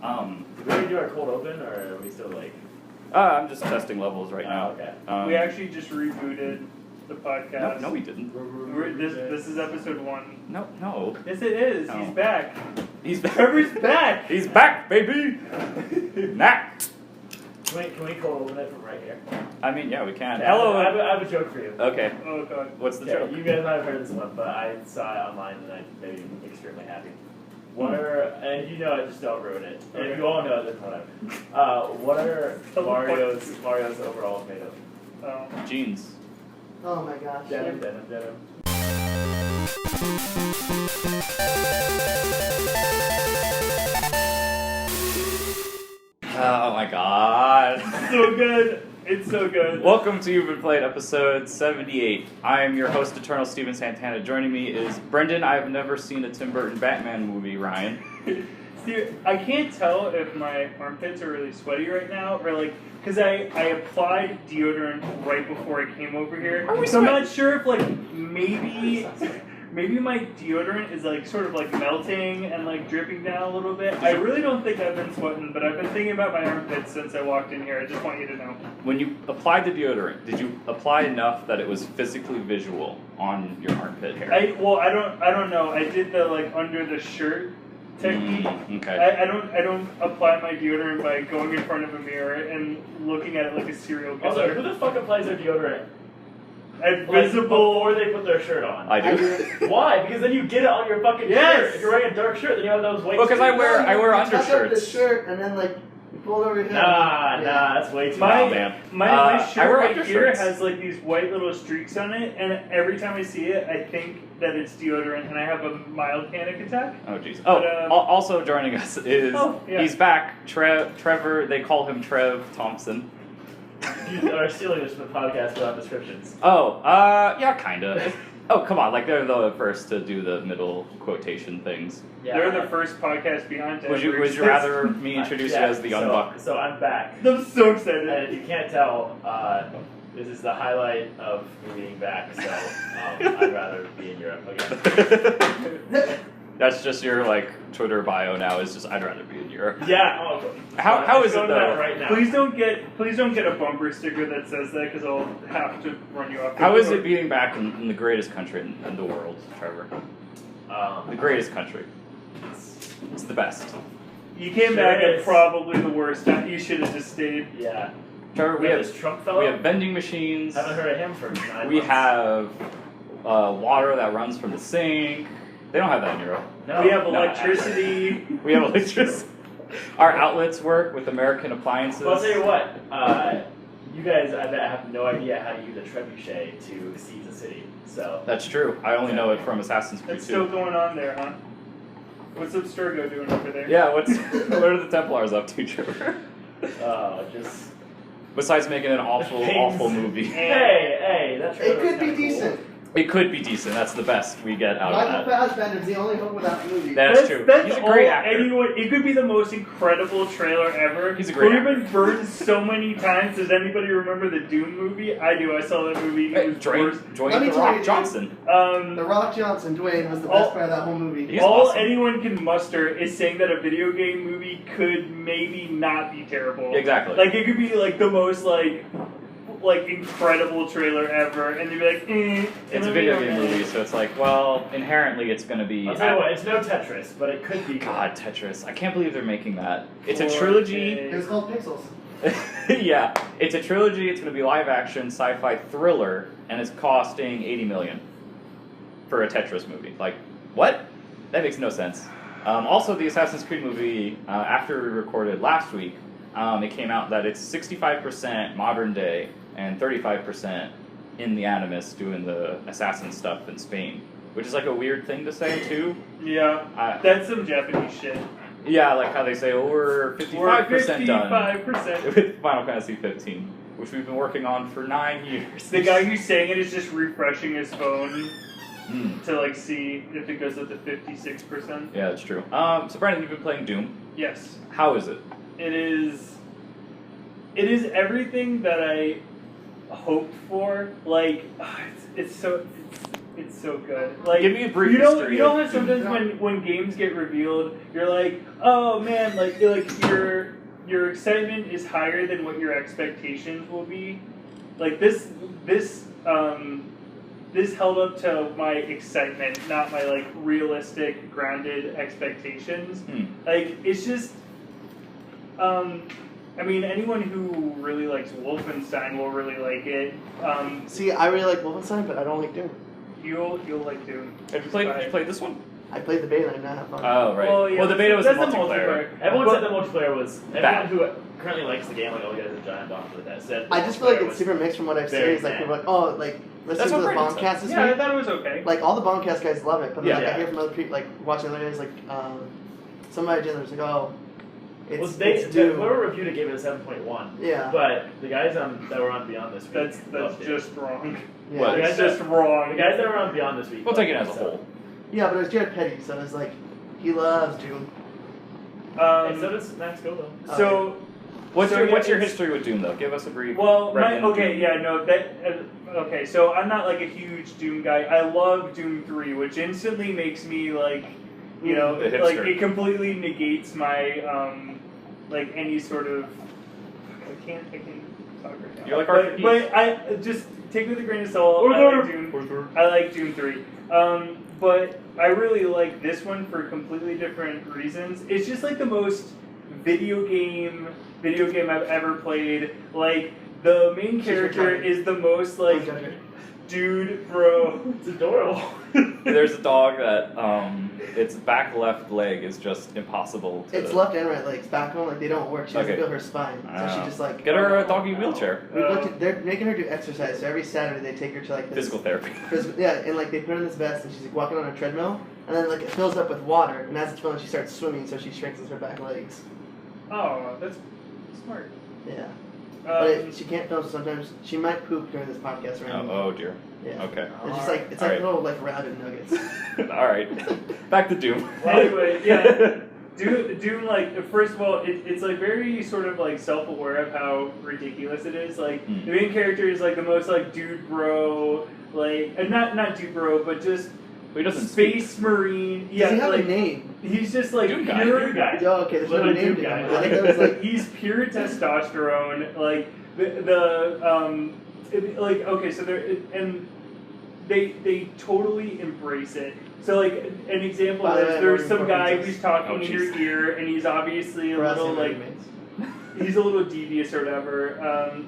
Did we already do our cold open, or are we still like? I'm just testing levels right now. Okay. We actually just rebooted the podcast. No, we didn't. This is episode 1. No. Yes, it is. No. He's back. He's back. Trevor's back. He's back, baby. Nah. Can we cold open it from right here? I mean, yeah, we can. Yeah, Hello. I have a joke for you. Okay. Oh god. What's the Okay, joke? you guys might have heard this one, but I saw it online and I made me extremely happy. What are, and if you know it, just don't ruin it. And if you all know it, then whatever. What are Mario's overalls made of? Oh. Jeans. Oh my gosh. Denim. Oh my god. So good. It's so good. Welcome to You've Been Played, episode 78. I am your host, Eternal Steven Santana. Joining me is Brendan. I have never seen a Tim Burton Batman movie, Ryan. See, I can't tell if my armpits are really sweaty right now, or like, because I applied deodorant right before I came over here. So I'm not sure if like maybe my deodorant is like sort of like melting and like dripping down a little bit. I really don't think I've been sweating, but I've been thinking about my armpits since I walked in here. I just want you to know. When you applied the deodorant, did you apply enough that it was physically visual on your armpit hair? I don't know. I did the like under the shirt technique. Okay. I don't apply my deodorant by going in front of a mirror and looking at it like a serial killer. Also, who the fuck applies their deodorant? At Like, visible. before they put their shirt on. I do. Why? Because then you get it on your fucking shirt. If you're wearing a dark shirt, then you have those white. Well, 'cause I streaks. wear You tuck up the undershirts. shirt and then like you pull it over your head. Nah, that's way too My, loud, man. my I shirt wear right here undershirts. has like these white little streaks on it, and every time I see it, I think that it's deodorant, and I have a mild panic attack. Oh, jeez. But, Also joining us is, yeah. he's back, Trevor, they call him Trev Thompson. You are stealing this from the podcast without descriptions. Yeah, kinda. Oh, come on, like they're the first to do the middle quotation things. Yeah. They're the first podcast behind Would you rather me introduce you as the young buck? So I'm back. I'm so excited. And if you can't tell, this is the highlight of me being back, so I'd rather be in Europe again. That's just your like Twitter bio now. Is just I'd rather be in Europe. Yeah. How is go it to that though? right now. Please don't get a bumper sticker that says that, because I'll have to run you off. How is it being back in the greatest country in the world, Trevor? The greatest country. It's the best. You came Sure back at is. probably the worst time. You should have just stayed. Yeah. Trevor, we this have Trump fellow. we have vending machines. Haven't heard of him for 9 We months. have water that runs from the sink. They don't have that in Europe. No, We have no, electricity. We have electricity. Our outlets work with American appliances. Well, I'll tell you what. You guys, I bet, have no idea how to use a trebuchet to seize a city. So That's true. I only know it from Assassin's Creed That's still 2. going on there, huh? What's Abstergo doing over there? Yeah, what are the Templars up to, Trevor? just Besides making an awful movie. hey, that's It could be decent. It could be decent. That's the best we get out Michael of that. Fassbender's the only hope without the movie. That's true. That's He's a all great actor. anyone. It could be the most incredible trailer ever. He's a great We've been burned so many times. Does anybody remember the Doom movie? I do. I saw that movie. It was worse. Dwayne Let me The tell Rock you, dude. Johnson. The Rock Johnson, Dwayne, was the best part of that whole movie. He's all awesome. anyone can muster is saying that a video game movie could maybe not be terrible. Exactly. Like it could be like the most like incredible trailer ever, and they'd be like, It's a video game movie, so it's like, well, inherently it's going to be... I'll tell you what, it's no Tetris, but it could be. God, Tetris. I can't believe they're making that. It's a Or trilogy. It was called Pixels. Yeah, it's a trilogy. It's going to be live action, sci-fi thriller, and it's costing $80 million for a Tetris movie. Like, what? That makes no sense. Also, the Assassin's Creed movie, after we recorded last week, it came out that it's 65% modern day and 35% in the Animus doing the assassin stuff in Spain, which is like a weird thing to say too. Yeah, that's some Japanese shit. Yeah, like how they say, oh, we're 55% done 55%. with Final Fantasy 15, which we've been working on for 9 years. The guy who's saying it is just refreshing his phone to like see if it goes up to 56%. Yeah, that's true. So Brandon, you've been playing Doom. Yes, How is it? it is. It is everything that I hoped for. Like it's It's so good. Like, give me a brief you know history. how of sometimes Doom. when games get revealed, you're like, oh man, like your excitement is higher than what your expectations will be. Like this held up to my excitement, not my like realistic, grounded expectations. Like it's just, I mean, anyone who really likes Wolfenstein will really like it. See, I really like Wolfenstein, but I don't like Doom. You'll like Doom. Have you played this one? I played the beta and I'm not having fun. Oh, right. Well, yeah, the beta was the that's multiplayer. Everyone said the multiplayer was Bad. everyone who currently likes the game, like all the guys at Giant Bomb with that said. I just feel like it's super mixed from what I've seen. It's like people are like, oh, like listening to the what Brendan Bombcast this Yeah, I week. thought it was okay. Like all the Bombcast guys love it, but then, Yeah. like I hear from other people, like watching other guys, like somebody was like, oh, it's Doom. whoever reviewed it gave it a 7.1. Yeah. But the guys that were on Beyond this week, That's loved it. just wrong. Yeah. What? The guys That's just wrong. The guys that were on Beyond this week. We'll take it loved as a whole. Yeah, but it was Jared Petty, so it's like he loves Doom. And so does Max Godo. So What's So, your yeah, what's your it's- history with Doom though? Give us a brief. Well, Brendan. okay, so I'm not like a huge Doom guy. I love Doom 3, which instantly makes me like, you know, The like hipster. it completely negates my like any sort of. I can't talk right now. You're like but I just take it with a grain of salt. I like Doom 3. But I really like this one for completely different reasons. It's just like the most video game I've ever played. Like the main character is the most like dude, bro. It's adorable. There's a dog that its back left leg is just impossible. It's left and right legs. Back home, like they don't work. She doesn't Okay. feel her spine, so she just like Get her a doggy wheelchair. they're making her do exercise. So every Saturday they take her to like this Physical therapy. yeah, and like they put her in this vest and she's like walking on a treadmill, and then like it fills up with water, and as it's filling, she starts swimming, so she strengthens her back legs. Oh, that's smart. Yeah, but she can't film, so sometimes she might poop during this podcast right now. Oh dear. Yeah. Okay. It's just like it's All like right. little like rabbit nuggets. All right. Back to Doom. Anyway, yeah. Doom, like, first of all, it's like very sort of like self-aware of how ridiculous it is. Like, the main character is like the most like dude bro, like, not dude bro, but just He doesn't space marine. Yeah, Does he have like, a name? he's just like Doom guy, pure Doom guy. Oh, okay, there's no Literally name Doom to guy. him. I think that was like he's pure testosterone. Like like okay, so they totally embrace it. So like an example By the is way, there's I'm some ordering guy pork who's talking Oh, in your ear, and he's obviously a for us little and like roommates. he's a little devious or whatever.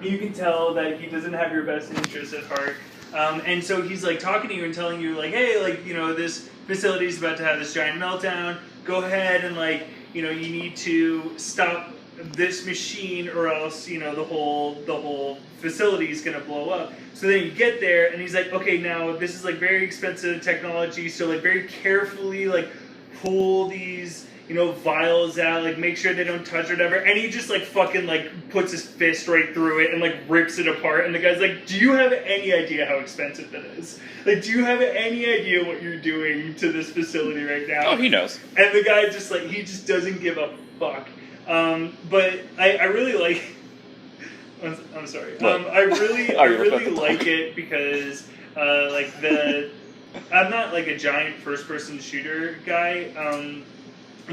You can tell that he doesn't have your best interests at heart. And so he's like talking to you and telling you like, hey, like, you know, this facility's about to have this giant meltdown. Go ahead and like, you know, you need to stop this machine or else, you know, the whole facility is gonna blow up. So then you get there and he's like, okay, now this is like very expensive technology, so like very carefully like pull these, you know, vials out, like make sure they don't touch or whatever, and he just like fucking like puts his fist right through it and like rips it apart, and the guy's like, do you have any idea how expensive that is? Like, do you have any idea what you're doing to this facility right now? Oh, he knows. And the guy just like, he just doesn't give a fuck. But I really like, I'm sorry, I really like it because like I'm not like a giant first person shooter guy,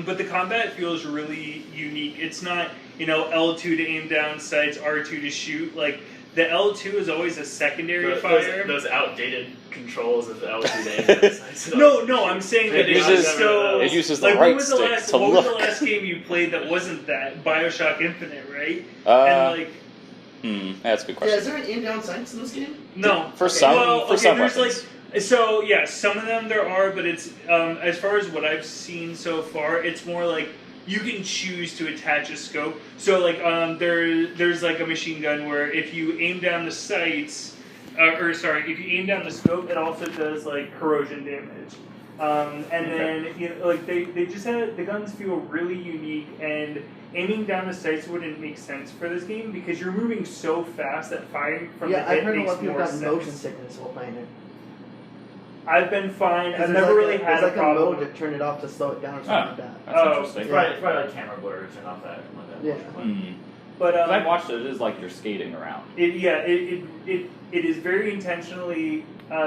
but the combat feels really unique. It's not, you know, L2 to aim down sights, R2 to shoot. Like, the L2 is always a secondary fire. Those outdated controls of the L2 No, I'm saying that It uses the like, right when was the stick last, to what look. was the last game you played that wasn't that? BioShock Infinite, right? Uh, And like, That's a good Yeah, question. is there an aim down sights in this game? no. For some there's weapons. like, so yeah, some of them there are, but it's as far as what I've seen so far, it's more like you can choose to attach a scope. So like there's like a machine gun where if you aim down the sights, if you aim down the scope, it also does like corrosion damage. Then you know, like they just had the guns feel really unique, and aiming down the sights wouldn't make sense for this game because you're moving so fast that firing from the Yeah, I've hip heard a makes lot of people more got sense. motion sickness while playing it. I've been fine. I've There's never like really had there's a like problem. a mode to turn it off to slow it down or something like that. That's Oh, interesting. It's probably like camera blur or something like that. Yeah. But 'Cause I've watched it. It is like you're skating around. it is very intentionally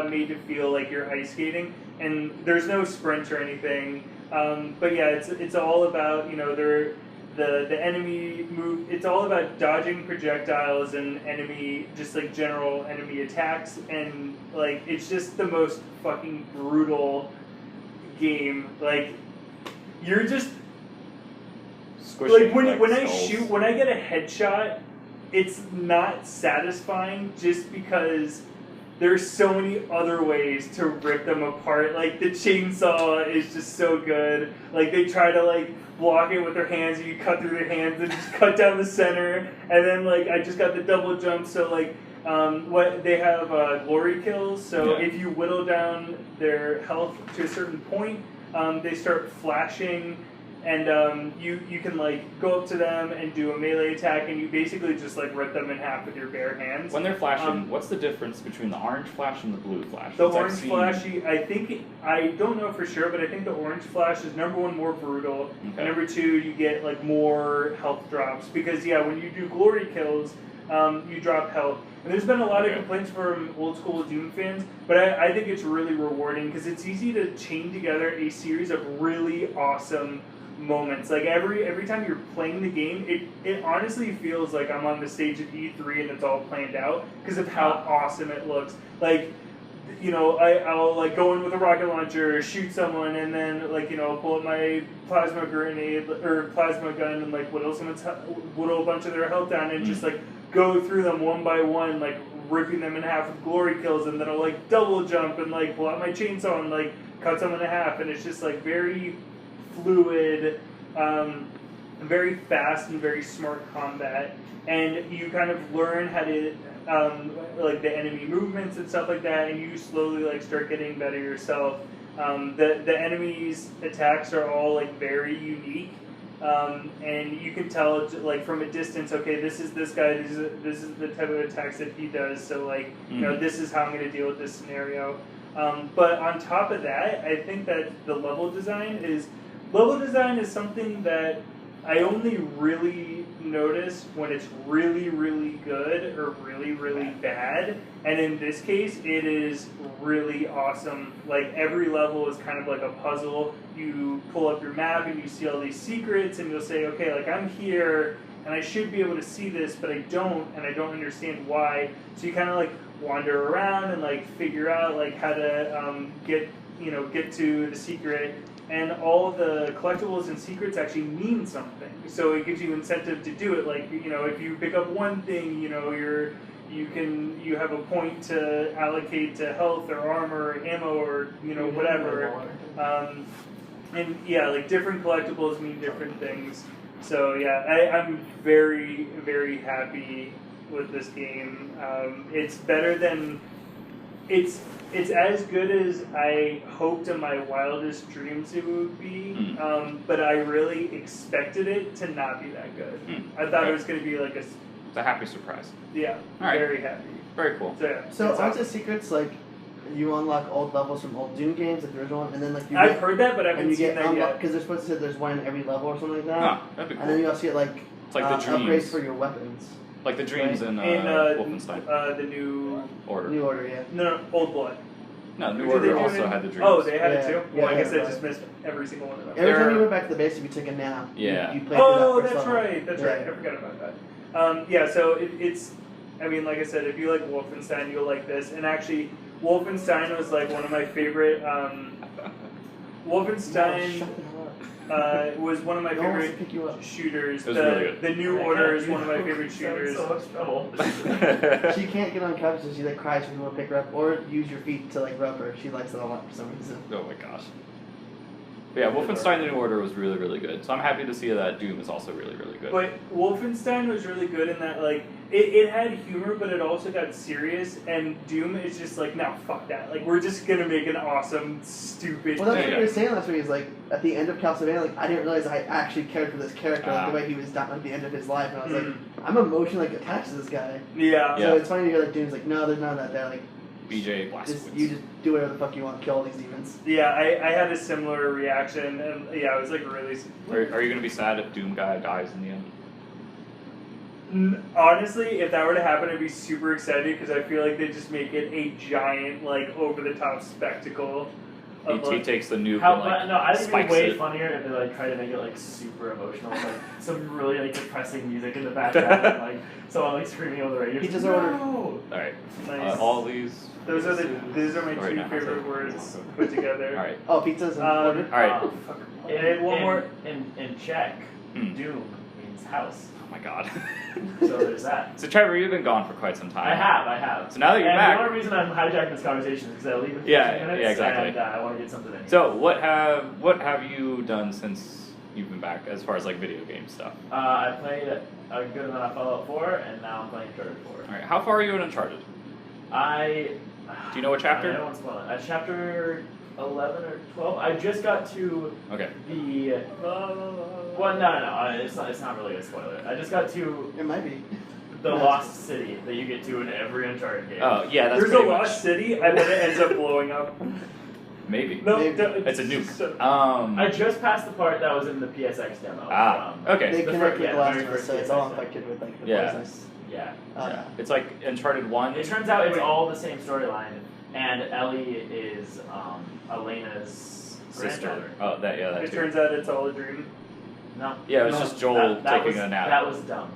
made to feel like you're ice skating, and there's no sprint or anything. But yeah, it's all about the enemy move. It's all about dodging projectiles and enemy, just like general enemy attacks, and like it's just the most fucking brutal game. Like you're just Squishing, like when I skulls. shoot, when I get a headshot, it's not satisfying just because there's so many other ways to rip them apart. Like the chainsaw is just so good. Like they try to like block it with their hands, and you cut through their hands and just cut down the center. And then like I just got the double jump, so like what they have glory kills. So Yeah. if you whittle down their health to a certain point, they start flashing. And you can like go up to them and do a melee attack, and you basically just like rip them in half with your bare hands. When they're flashing, what's the difference between the orange flash and the blue flash? The 'Cause I've orange seen- flashy, I don't know for sure, but I think the orange flash is number one more brutal, Okay. and number two you get like more health drops because when you do glory kills, you drop health. And there's been a lot of complaints from old school Doom fans, but I think it's really rewarding because it's easy to chain together a series of really awesome moments. Like every time you're playing the game, it honestly feels like I'm on the stage of E3 and it's all planned out because of how awesome it looks. Like, I'll like go in with a rocket launcher, shoot someone, and then like pull up my plasma grenade or plasma gun and like whittle a bunch of their health down and just like go through them one by one, like ripping them in half with glory kills, and then I'll like double jump and like pull out my chainsaw and like cut someone in half, and it's just like very fluid, very fast and very smart combat, and you kind of learn how to like the enemy movements and stuff like that, and you slowly like start getting better yourself. The enemies' attacks are all like very unique, and you can tell like from a distance, okay, this is this guy, this is the type of attacks that he does, so like this is how I'm going to deal with this scenario. But on top of that, I think that the level design is something that I only really notice when it's really, really good or really, really bad. And in this case, it is really awesome. Like every level is kind of like a puzzle. You pull up your map and you see all these secrets, and you'll say, okay, like I'm here and I should be able to see this, but I don't, and I don't understand why. So you kind of like wander around and like figure out like how to get to the secret. And all the collectibles and secrets actually mean something, so it gives you incentive to do it. Like if you pick up one thing, you have a point to allocate to health or armor or ammo or whatever. And like different collectibles mean different things. So I'm very, very happy with this game. It's better than It's as good as I hoped in my wildest dreams it would be, but I really expected it to not be that good. I thought it was going to be like It's a happy surprise. Yeah, All right. very happy. Very cool. So aren't the secrets like you unlock old levels from old Doom games, like the original one, and then like I've heard that, but I haven't seen that yet. Because they're supposed to say there's one in every level or something like that. Oh, that'd be cool. And then you also get like It's like the upgrades dreams. for your weapons. Like the dreams in In Wolfenstein. The new Order. New Order, yeah. no Old Blood. No, New Did they Order do it also in- had the dreams. Oh, they had it Yeah, too. yeah, Well, I guess I yeah. just missed every single one of them. Every time They're- you went back to the base, if you took a nap, Yeah. you played through that Oh, first that's level. right. That's Yeah. right. I forgot about that. So it's. I mean, like I said, if you like Wolfenstein, you'll like this. And actually, Wolfenstein was like one of my favorite. Wolfenstein Shut the hell up. was one of my No one wants to favorite pick you up. shooters. It was really good. The New Order is one of my favorite shooters. So much trouble. She can't get on couch, so she like cries when you want to pick her up, or use your feet to like rub her. She likes it a lot for some reason. Oh my gosh. But yeah, Wolfenstein: The New Order was really, really good. So I'm happy to see that Doom is also really, really good. But Wolfenstein was really good in that, like, it had humor, but it also got serious, and Doom is just like, no, fuck that. Like, we're just gonna make an awesome, stupid Well, that's game. what you were saying last week. Is like at the end of Castlevania, like I didn't realize I actually cared for this character, like the way he was done at the end of his life, and I was like, I'm emotionally like attached to this guy. Yeah. So it's funny to hear like Doom's like, no, there's none of that there. Like, BJ you just do whatever the fuck you want, kill all these demons. Yeah, I had a similar reaction, and yeah, I was like really. Are you going to be sad if Doom guy dies in the end? Honestly, if that were to happen, I'd be super excited because I feel like they just make it a giant, like, over-the-top spectacle. He takes the nuke How, and like no, I think it'd spikes be way it. funnier if they like try to make it like super emotional, like some really like depressing music in the background, and, like someone like screaming over the radio. He just no! ordered. All right, Nice. all these. Those are my Right two now. favorite words put together. All right, Oh, pizza's ordered. all right. And one more. In Czech, Hmm. Doom means house. Oh my god. So there's that. So Trevor, you've been gone for quite some time. I have. So now that you're and back- the only reason I'm hijacking this conversation is because I leave in 15 Yeah, minutes. yeah, exactly. And I want to get something in. So what have you done since you've been back as far as like video game stuff? I played a good amount of Fallout 4, and now I'm playing Uncharted 4. All right, how far are you in Uncharted? Do you know what chapter? I don't want to spoil it. Chapter 11 or 12. I just got to Okay. the. Well, no. It's not really a spoiler. I just got to It might be. the Lost City that you get to in every Uncharted game. Oh yeah, that's There's a pretty much- lost city. I bet it ends up blowing up. Maybe. No, Maybe. It's a nuke. So, I just passed the part that was in the PSX demo. Okay. They The connect fir- with yeah, the last very one, first so it's PSX all demo. infected with like the Yeah. poisonous. Yeah. Yeah. It's like Uncharted 1. It turns out it's all the same storyline, and Ellie is Elena's Sister. granddaughter. Oh, that it too. turns out it's all a dream. No. Yeah, it was No, just Joel that taking was, a nap. That was dumb.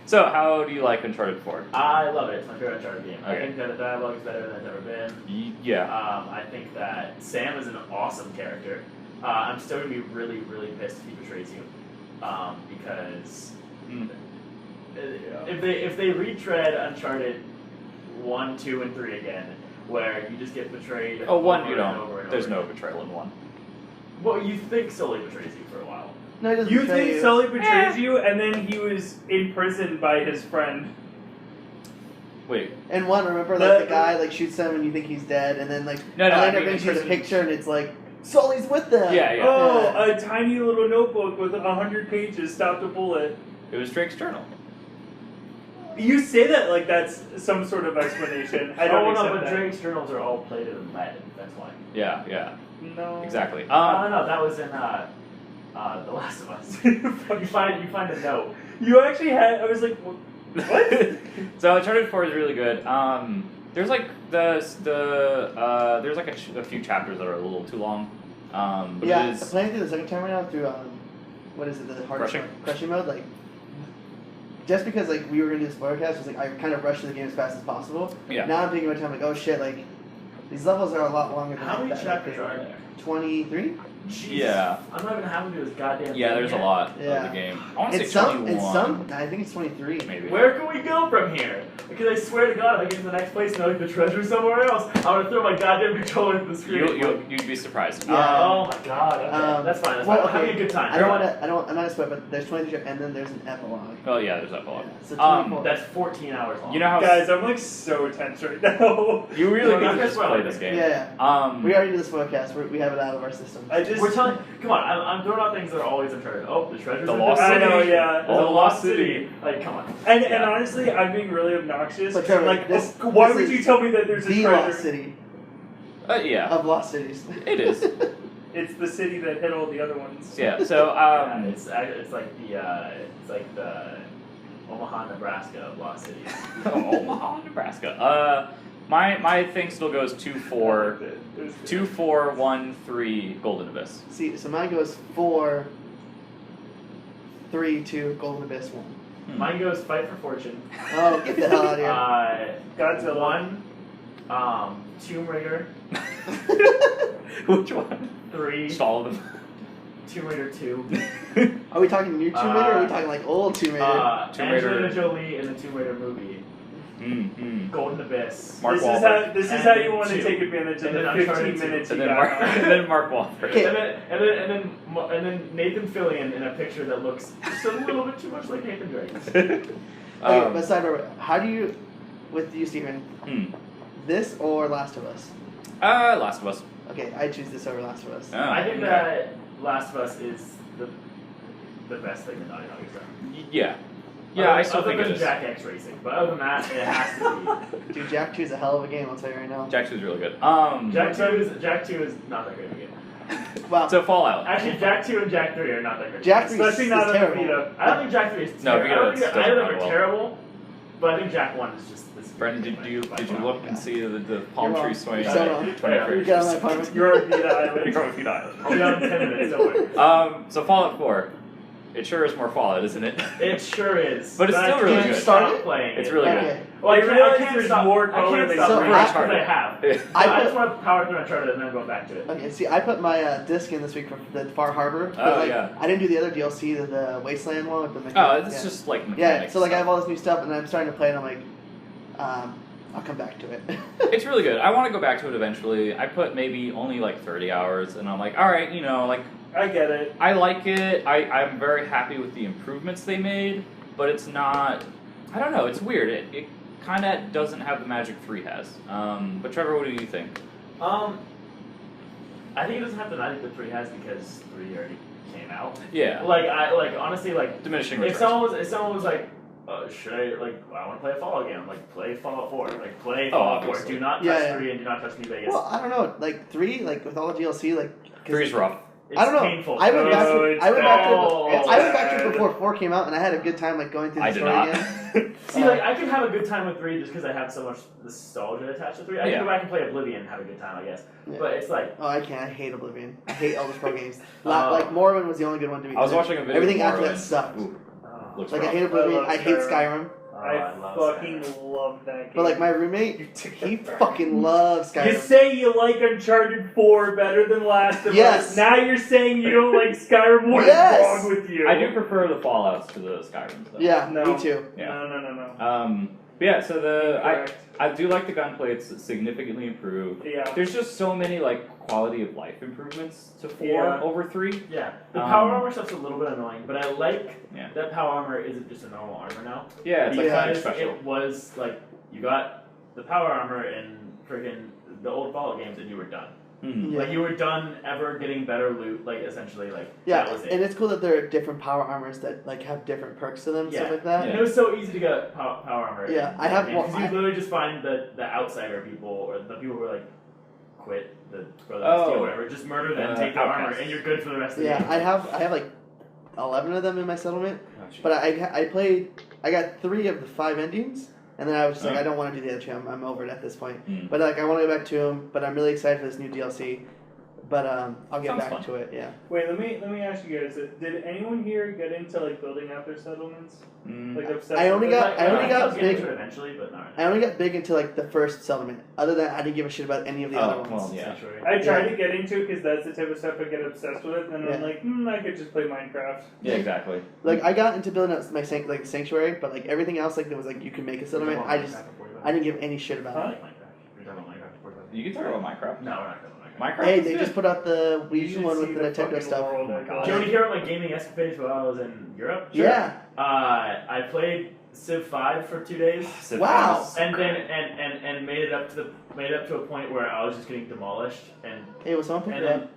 So how do you like Uncharted 4? I love it. It's my favorite Uncharted game. I Okay. think that the dialogue is better than it's ever been. Yeah. I think that Sam is an awesome character. I'm still gonna be really, really pissed if he betrays you, because Mm. if they retread Uncharted 1, 2, and 3 again, where you just get betrayed. Oh, 1 over you and don't. over and There's over no again. betrayal in 1. Well, you think Sully betrays you for a while. No, he doesn't You betray think you. Sully betrays you, and then he was imprisoned by his friend. Wait. And one, remember, The- like the guy like shoots him and you think he's dead, and then like No, I Elena mean, brings you the he's- picture and it's like Sully's with them. Yeah, yeah. Oh, a tiny little notebook with 100 pages stopped a bullet. It was Drake's journal. You say that like that's some sort of explanation. I don't no, accept but that. Drake's journals are all plated in Latin. That's why. Yeah, yeah. No. Exactly. No, that was in The Last of Us. you find a note. You actually had. I was like, what? So Uncharted 4 is really good. There's like there's like a few chapters that are a little too long. But Yeah, it I'm is, playing through the second time right now through what is it, the hard crushing mode, like just because like we were gonna do this podcast, was like I kind of rushed through the game as fast as possible. Yeah. Now I'm thinking about time like, oh shit, like these levels are a lot longer than How many that. chapters are there? 23? Jesus. Yeah. I'm not even having to do this goddamn yeah, thing there's a yet. lot Yeah. of the game. I want to say It's some 21. I think it's 23. Maybe. Where can we go from here? Because I swear to God, if I get to the next place and I like the treasure somewhere else, I'm gonna throw my goddamn controller into the screen. You'd be surprised. Yeah. Oh my God. Okay. That's fine. That's fine. I'm having a good time. I don't want to. I'm not gonna sweat, but there's 23, and then there's an epilogue. Oh yeah, there's that lot. So 24. That's 14 hours long. You know how Guys, I'm like so tense right now. you really No, need not to this just one. play this game. Yeah. We already did this podcast. We have it out of our system. I just. We're telling. Come on. I'm throwing out things that are always uncharted. Oh, the treasures. The in Lost the I city. know, yeah. The Lost City. Like, come on. And Yeah. honestly, I'm being really obnoxious. But Trevor, like, this- why this would is you tell me that there's a the treasure? Lost City Yeah. of Lost Cities. It is. It's the city that hit all the other ones. Yeah. So Yeah, it's like the Omaha, Nebraska of Lost Cities. Omaha, Nebraska. My thing still goes 2-4, 2-4-1-3 Golden Abyss. See, so mine goes 4, 3, 2, Golden Abyss 1. Mine goes Fight for Fortune. Oh, get the hell out of here. Godzilla. 1, Tomb Raider. Which one? 3, Just all of them. Tomb Raider 2. Are we talking new Tomb Raider or are we talking like old Tomb Raider? Tomb Raider. Angelina Jolie in the Tomb Raider movie. Golden Abyss. Mark This Wahlberg. is And how then you want to 2. take advantage of And the then 15 Uncharted 2. minutes And you then got. and then Mark Wahlberg. Okay. And then Nathan Fillion in a picture that looks just a little bit too much like Nathan Drake. Okay, but sidebar, how do you, with you, Steven, this or Last of Us? Last of Us. Okay, I choose this over Last of Us. Oh, I think okay. that Last of Us is the best thing that Naughty Dog has done. Yeah. Yeah, I still other think it than is. Jack X Racing, but other than that, it has to Dude, Jack 2 is a hell of a game, I'll tell you right now. Jack 2 is really good. be. Jack 2 is not that great of a game. Wow. So Fallout. Actually, Jack 2 and Jack 3 are not that great. Jack 3 Especially is not on the terrible. Vita. I don't think Jack 3 is No, terrible. Vita, I don't it's think still either of not them are well. terrible, but I think Jack 1 is just this. Brendan, did you look and see the palm You're tree wrong. swaying? You're so wrong. 23. You get on my apartment. You're on Vita Island. You're on Vita Island. I'll be on in 10 minutes, don't worry. So Fallout 4. It sure is more Fallout, isn't it? It sure is. But it's still I really can't good. stop Start it? playing It's it. really Okay. Well, I I can't, realize I can't there's stop. more I can't color stop than playing you it because I have. good. I just want to power through Uncharted and then go back to it. Okay, see, I put my disc in this week for the Far Harbor. But, Oh, like, yeah. I didn't do the other DLC, the Wasteland one with the Oh, mechanics. it's Yeah. just like Yeah, mechanics. so like I have all this new stuff, and I'm starting to play, and I'm like, I'll come back to it. It's really good. I want to go back to it eventually. I put maybe only like 30 hours, and I'm like, all right, like I get it. I like it. I'm very happy with the improvements they made, but it's not. I don't know. It's weird. It kind of doesn't have the magic 3 has. But Trevor, what do you think? I think it doesn't have the magic that 3 has because 3 already came out. Yeah. Honestly, Diminishing if returns. someone was like, should I I want to play a Fallout game? I'm like, play Fallout 4. Like, play Oh, Fallout 4. obviously. Do not touch Yeah. 3 and do not touch New Vegas. Well, I don't know, like 3, like with all the DLC, like 'cause 3's rough. It's I don't know. painful. I went back to it's I went back bad. to I went back to It's it before 4 came out, and I had a good time like going through the I did story not. again. See, I can have a good time with 3 just because I have so much nostalgia attached to 3. I can Yeah. go back and play Oblivion and have a good time, I guess. Yeah. But it's like, Oh, I can't. I hate Oblivion. I hate Elder Scrolls games. Like Morrowind was the only good one to me. I was watching a video. Everything of after that Morrowind. sucked. Ooh, looks Like I rough. hate Oblivion. love I hate Skyrim. Skyrim. I love fucking Skyrim. love that game. But like my roommate, You took he it. fucking loves You Skyrim. say you like Uncharted 4 better than Last of Yes. Us. Now you're saying you don't like Skyrim. What is Yes. wrong with you? I do prefer the Fallouts to the Skyrims, though. Yeah, No. me too. Yeah. No. But yeah, so Correct. I do like the gunplay. It's significantly improved. Yeah. There's just so many like quality of life improvements to 4 Yeah. over 3. Yeah, the power Um, armor stuff's a little bit annoying, but I like Yeah. that power armor isn't just a normal armor now. Yeah, it's like something Because special. it was like, you got the power armor in friggin' the old Fallout games and you were done. Mhm. Yeah. Like, you were done ever getting better loot, like, essentially, like, Yeah, that was it. and it's cool that there are different power armors that like have different perks to them, Yeah. stuff like that. Yeah. And it was so easy to get power armor. Yeah, I have one- Because you I- literally just find the outsider people, or the people who are like, quit the Brothers Oh. of Steel or whatever, just murder them, take their armor, outcasts. and you're good for the rest of the Yeah, game. I have like 11 of them in my settlement, Oh, geez. but I got 3 of the 5 endings, and then I was just like, Oh. I don't want to do the other 2. I'm over it at this point. Mm. But like I want to go back to them, but I'm really excited for this new DLC. But I'll get Sounds back fun. to it. Yeah. Wait, let me ask you guys. Did anyone here get into like building out their settlements? Mm. Like obsessed I only with got- it? I only was got getting big- to it eventually, but not. I only got big into like the first settlement. Other than that, I didn't give a shit about any of the other ones. Well, yeah. Sanctuary. I tried to get into it because that's the type of stuff I get obsessed with, and I'm Yeah. like, I could just play Minecraft. Yeah, exactly. Like I got into building out my sanctuary, but like everything else, like there was like you can make a settlement. I didn't give any shit about I it. like Minecraft. We're talking about Minecraft before that. You can talk about Minecraft. No, we're not talking about Minecraft. Minecraft. Hey, is they good. just put out the You Wii should one see with the Nintendo fucking stuff. world I Do got. you want to hear about my gaming escapades while I was in Europe? Yeah. I played Civ 5 for 2 days, Civ Wow. 5 is and then great. and made it up to a point where I was just getting demolished, and Hey, was someone pick and it then up?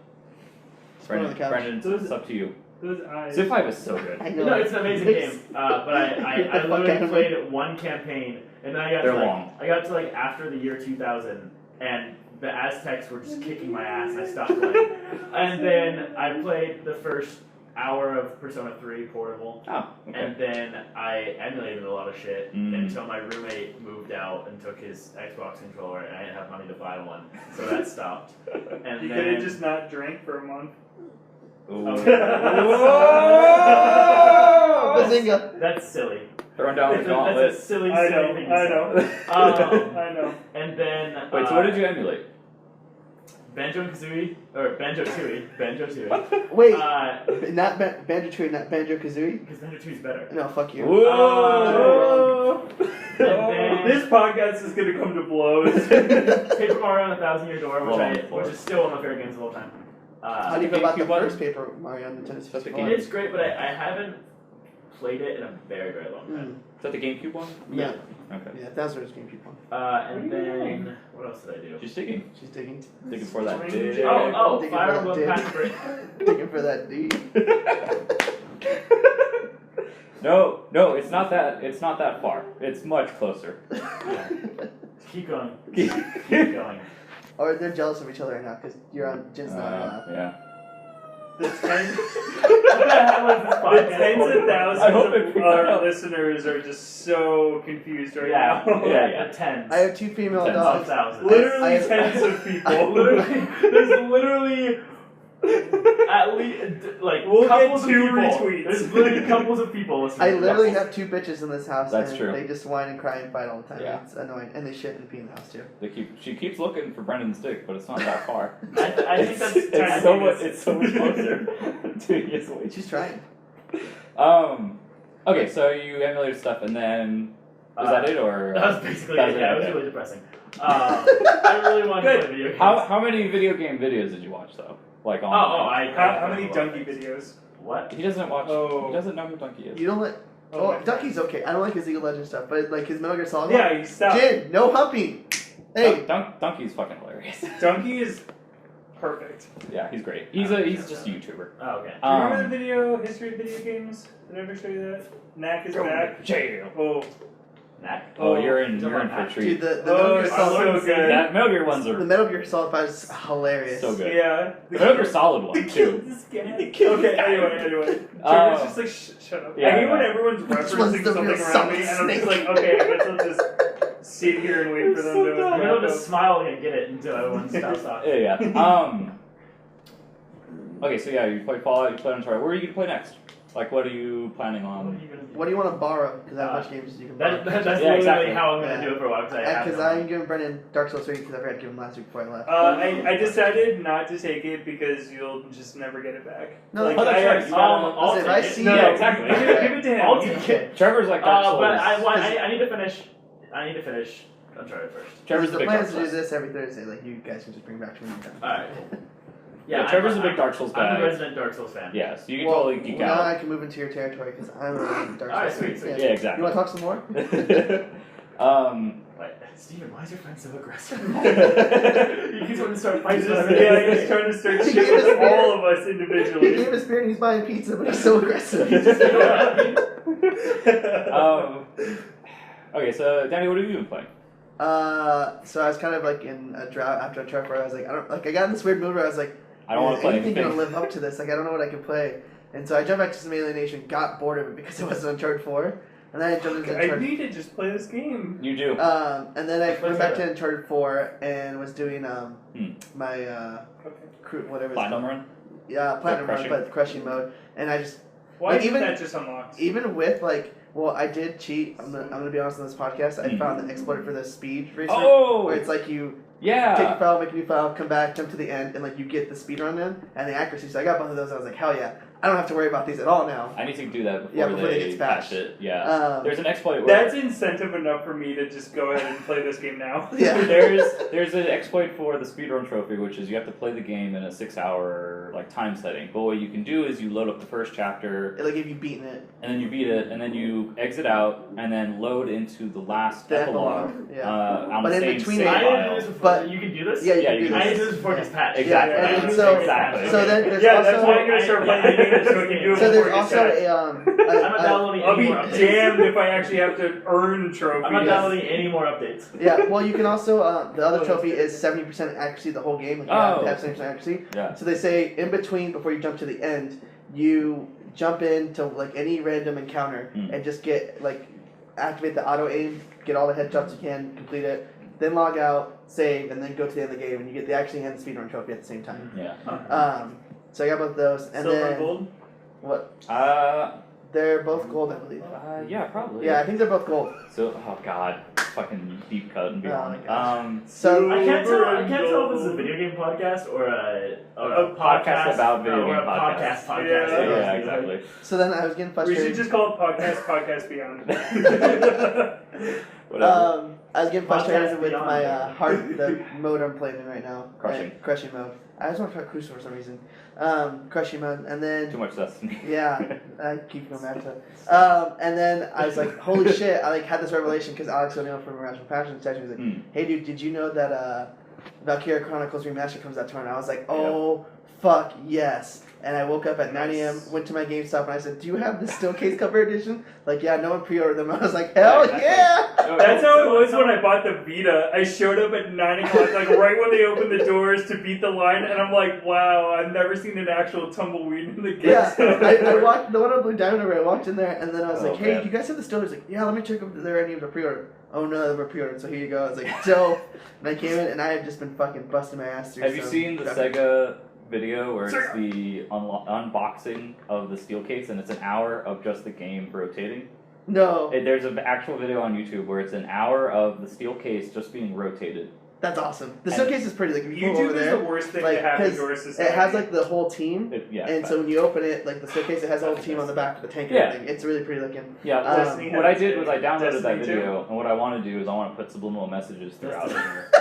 Just put it on the couch. Brendan, it's up to you. Those eyes. Civ 5 is so good. I know. no, it's an amazing game. But I Get the fuck out literally of played one campaign, and then I got They're to like, long. I got to like after the year 2000, and the Aztecs were just kicking my ass, and I stopped playing. And then I played the first hour of Persona 3 Portable, Oh, okay. and then I emulated a lot of shit Mm. until my roommate moved out and took his Xbox controller, and I didn't have money to buy one, so that stopped. And You then could have just not drank for a month. Ooh. Oh, Bazinga! that's silly. Throwing down the That's a gauntlet. silly, I silly know, thing to I say. know. I know. And then Wait, so what did you emulate? Banjo and Kazooie or Banjo Tooie, Wait, because not Banjo Tooie, not Banjo Kazooie. Banjo Tooie's better. No, fuck you. Whoa! And then This podcast is gonna come to blows. Paper Mario and the Thousand Year Door, Well, which is still one of my favorite games of all time. How do you feel about the GameCube one? first Paper Mario on Nintendo 64? It's great, but I haven't played it in a very, very long time. Is that the GameCube one? Yeah. Okay. Yeah, that's what it's GameCube one. And then what else did I do? She's digging. She's digging. Digging for that Swing dig. dig. Oh, Digging Fire for Emblem that Path Break. Digging for that D. No, it's not that. It's not that far. It's much closer. Keep going. Keep going. Or they're jealous of each other right now because you're on Jin's not allowed. Yeah. The tens, What the hell is this the podcast? tens of I thousands hope of it picked our up. listeners are just so confused right Yeah, now. Yeah. the tens. I have 2 female Tens. dogs. Thousands. Literally I have- tens of people. There's literally at least like We'll get couples of 2 people. retweets. There's literally couples of people listening. I to literally this. have 2 bitches in this house, That's and true. they just whine and cry and fight all the time. Yeah. It's annoying, and they shit and pee in the house too. She keeps looking for Brendan's dick, but it's not that far. I think that's it's so much. It's so much closer to his way. She's trying. Okay, so you emulated stuff, and then was that it, or That was basically That it. was Yeah, it, it was okay. really depressing. I really wanted to play video games. how many video game videos did you watch though? Like on. How many donkey videos? What? He doesn't watch. Oh. He doesn't know who Donkey is. You don't like. Oh, Oh, my Ducky's okay. I don't like his League of Legends stuff, but like his Metal Gear Solid. Yeah, you stop. Jin, no humping. Hey, Donkey's fucking hilarious. Donkey is perfect. Yeah, he's great. He's just a YouTuber. Oh, okay. Do you remember the video, History of Video Games? Did I ever show you that? Knack is back. Jail. Oh, Knack? Oh, you're in Come for on, a Knack. treat. dude, the Metal oh, Gear it's Solid. so good. That Metal Gear ones The are Metal Gear Solid 5 is hilarious. so good. Yeah. The Metal Gear Solid one too. This guy. Okay, anyway. Trevor's just like, shut up. Yeah, I hate when yeah. everyone's Which one's referencing the something real around me, solid and I'm just snake? like, okay, I guess I'll just sit here and wait for them to. I'm gonna just smile and get it until everyone stops talking. Yeah. Okay, so yeah, you played Fallout. You played Uncharted. Where are you gonna play next? Like, what are you planning What are on? you gonna do? What do you want to borrow? Because I have a bunch of games you can borrow. That's Yeah, literally exactly. how I'm gonna Yeah. do it for a while because I have Because no I'm giving Brendan Dark Souls 3 because I forgot to give him last week before I left. I decided not to take it because you'll just never get it back. No, like, oh, that's I right. have- I'll Listen, take I it. see- No, Yeah, exactly. Give it to him. I'll You- take it. Trevor's like Dark Souls. But I need to finish. I need to finish Uncharted first. Trevor's the a big plan Dark is to do Souls. this every Thursday. Like you guys can just bring back to me anytime. Alright. Yeah, Trevor's a big Dark Souls I'm guy. a resident Dark Souls fan. Yeah, so you can Well, totally geek now out. I can move into your territory because I'm a Dark Souls. Alright, fan. sweet. Yeah, You exactly. want to talk some more? Wait, Steven, why is your friend so aggressive? He keeps wanting to start fights with everything. Yeah, he's trying to start He shit gave us with beer. all of us He individually. gave us beer and he's buying pizza, but he's so aggressive. Okay, so Danny, what have you been playing? So I was kind of like in a drought after Trevor. I was like, I got in this weird mood where I was like, I don't want to play anything anything. gonna live up to this. Like I don't know what I can play. And so I jumped back to some Alienation, got bored of it because it wasn't Uncharted 4, and then I jumped into I Uncharted. need to just play this game. You do. And then I What's went back that? to Uncharted 4 and was doing my Okay. whatever it's Platinum called. run? Yeah, platinum crushing? run, but crushing mode. And I just Why Like, isn't even- that just unlocked? even with like, well, I did cheat. I'm gonna be honest on this podcast. I Mhm. found the exploit for the speed racer, Oh! where it's like you take Yeah! a file, make a new file, come back, jump to the end, and like you get the speed run in and the accuracy. So I got both of those. I was like, hell yeah, I don't have to worry about these at all now. I need to do that Yeah, before before they they get patch patched. it. Yeah. There's There's an exploit where That's incentive enough for me to just go ahead and play this game now. Yeah. there's an exploit for the speedrun trophy, which is you have to play the game in a 6-hour like time setting. But what you can do is you load up the first chapter, Like if you've beaten it, and then you beat it, and then you exit out, and then load into the last the epilogue. epilogue. Yeah. On But the in same between save it- I didn't do file. this before. But- You can do this? Yeah, you Yeah, can you do I can did this. this before this patch. Exactly. Yeah, And so- exactly. So then there's Yeah, also that's why I'm gonna start playing the game so I can do it so there's before it gets also patched. I'm not downloading I'll any be more updates. damned if I actually have to earn trophies. I'm not downloading any more updates. yeah. Well, you can also the other trophy is 70% accuracy the whole game. Like you have Oh. to have 70% accuracy. Yeah. So they say in between before you jump to the end, you jump into like any random encounter Mm. and just get like activate the auto aim, get all the headshots you can, complete it, then log out, save, and then go to the end of the game, and you get the accuracy and the speedrun trophy at the same time. Yeah. So I got both those, and Silver then and gold? what? Uh, They're both gold, I believe. yeah, probably. Yeah, I think they're both gold. So, oh god, fucking deep cut and Oh beyond. my gosh. I So can't tell. I and can't tell if this is a gold. video game podcast or a podcast about video or game a podcast. podcast. Yeah. Yeah, exactly. so then I was getting We frustrated. should just call it Podcast Beyond. Whatever. I was getting Podcast frustrated with Beyond. my the mode I'm playing in right now. Crushing. Crushing mode. I just want to try Crucible for some reason. Crushing mode, and then Too much Destiny. yeah, I keep going back to it. And then I was like, holy shit! I like had this revelation because Alex O'Neill from Irrational Passion texted me was like, Mm. hey dude, did you know that Valkyria Chronicles Remastered comes out tomorrow? And I was like, oh fuck yes. And I woke up at 9 a.m., went to my GameStop, and I said, do you have the Steel Case cover edition? Like, yeah, no one pre-ordered them. I was like, hell yeah! That's how it was when I bought the Vita. I showed up at 9 o'clock, like right when they opened the doors to beat the line, and I'm like, wow, I've never seen an actual tumbleweed in the game. Yeah, I walked, the one on Blue Diamond over, I walked in there, and then I was like, hey, man. do you guys have the Steel? He's like, yeah, let me check if they're any of the pre-order. Oh no, they were pre-ordered, so here you go. I was like, dope. And I came in, and I had just been fucking busting my ass through. Have you seen the Sega video where it's the unboxing of the Steel Case and it's an hour of just the game rotating? No. There's an actual video on YouTube where it's an hour of the Steel Case just being rotated. That's awesome. The Steel Case is pretty. Like, if you go YouTube over is there, the worst thing like, to have in 'cause your society. it has like the whole team, and but- so when you open it, like the Steel Case, it has the whole team on the back of the tank and Yeah. everything. It's really pretty looking. Yeah, Destiny what I has did was I it. downloaded that Destiny too? video, and what I want to do is I want to put subliminal messages throughout it,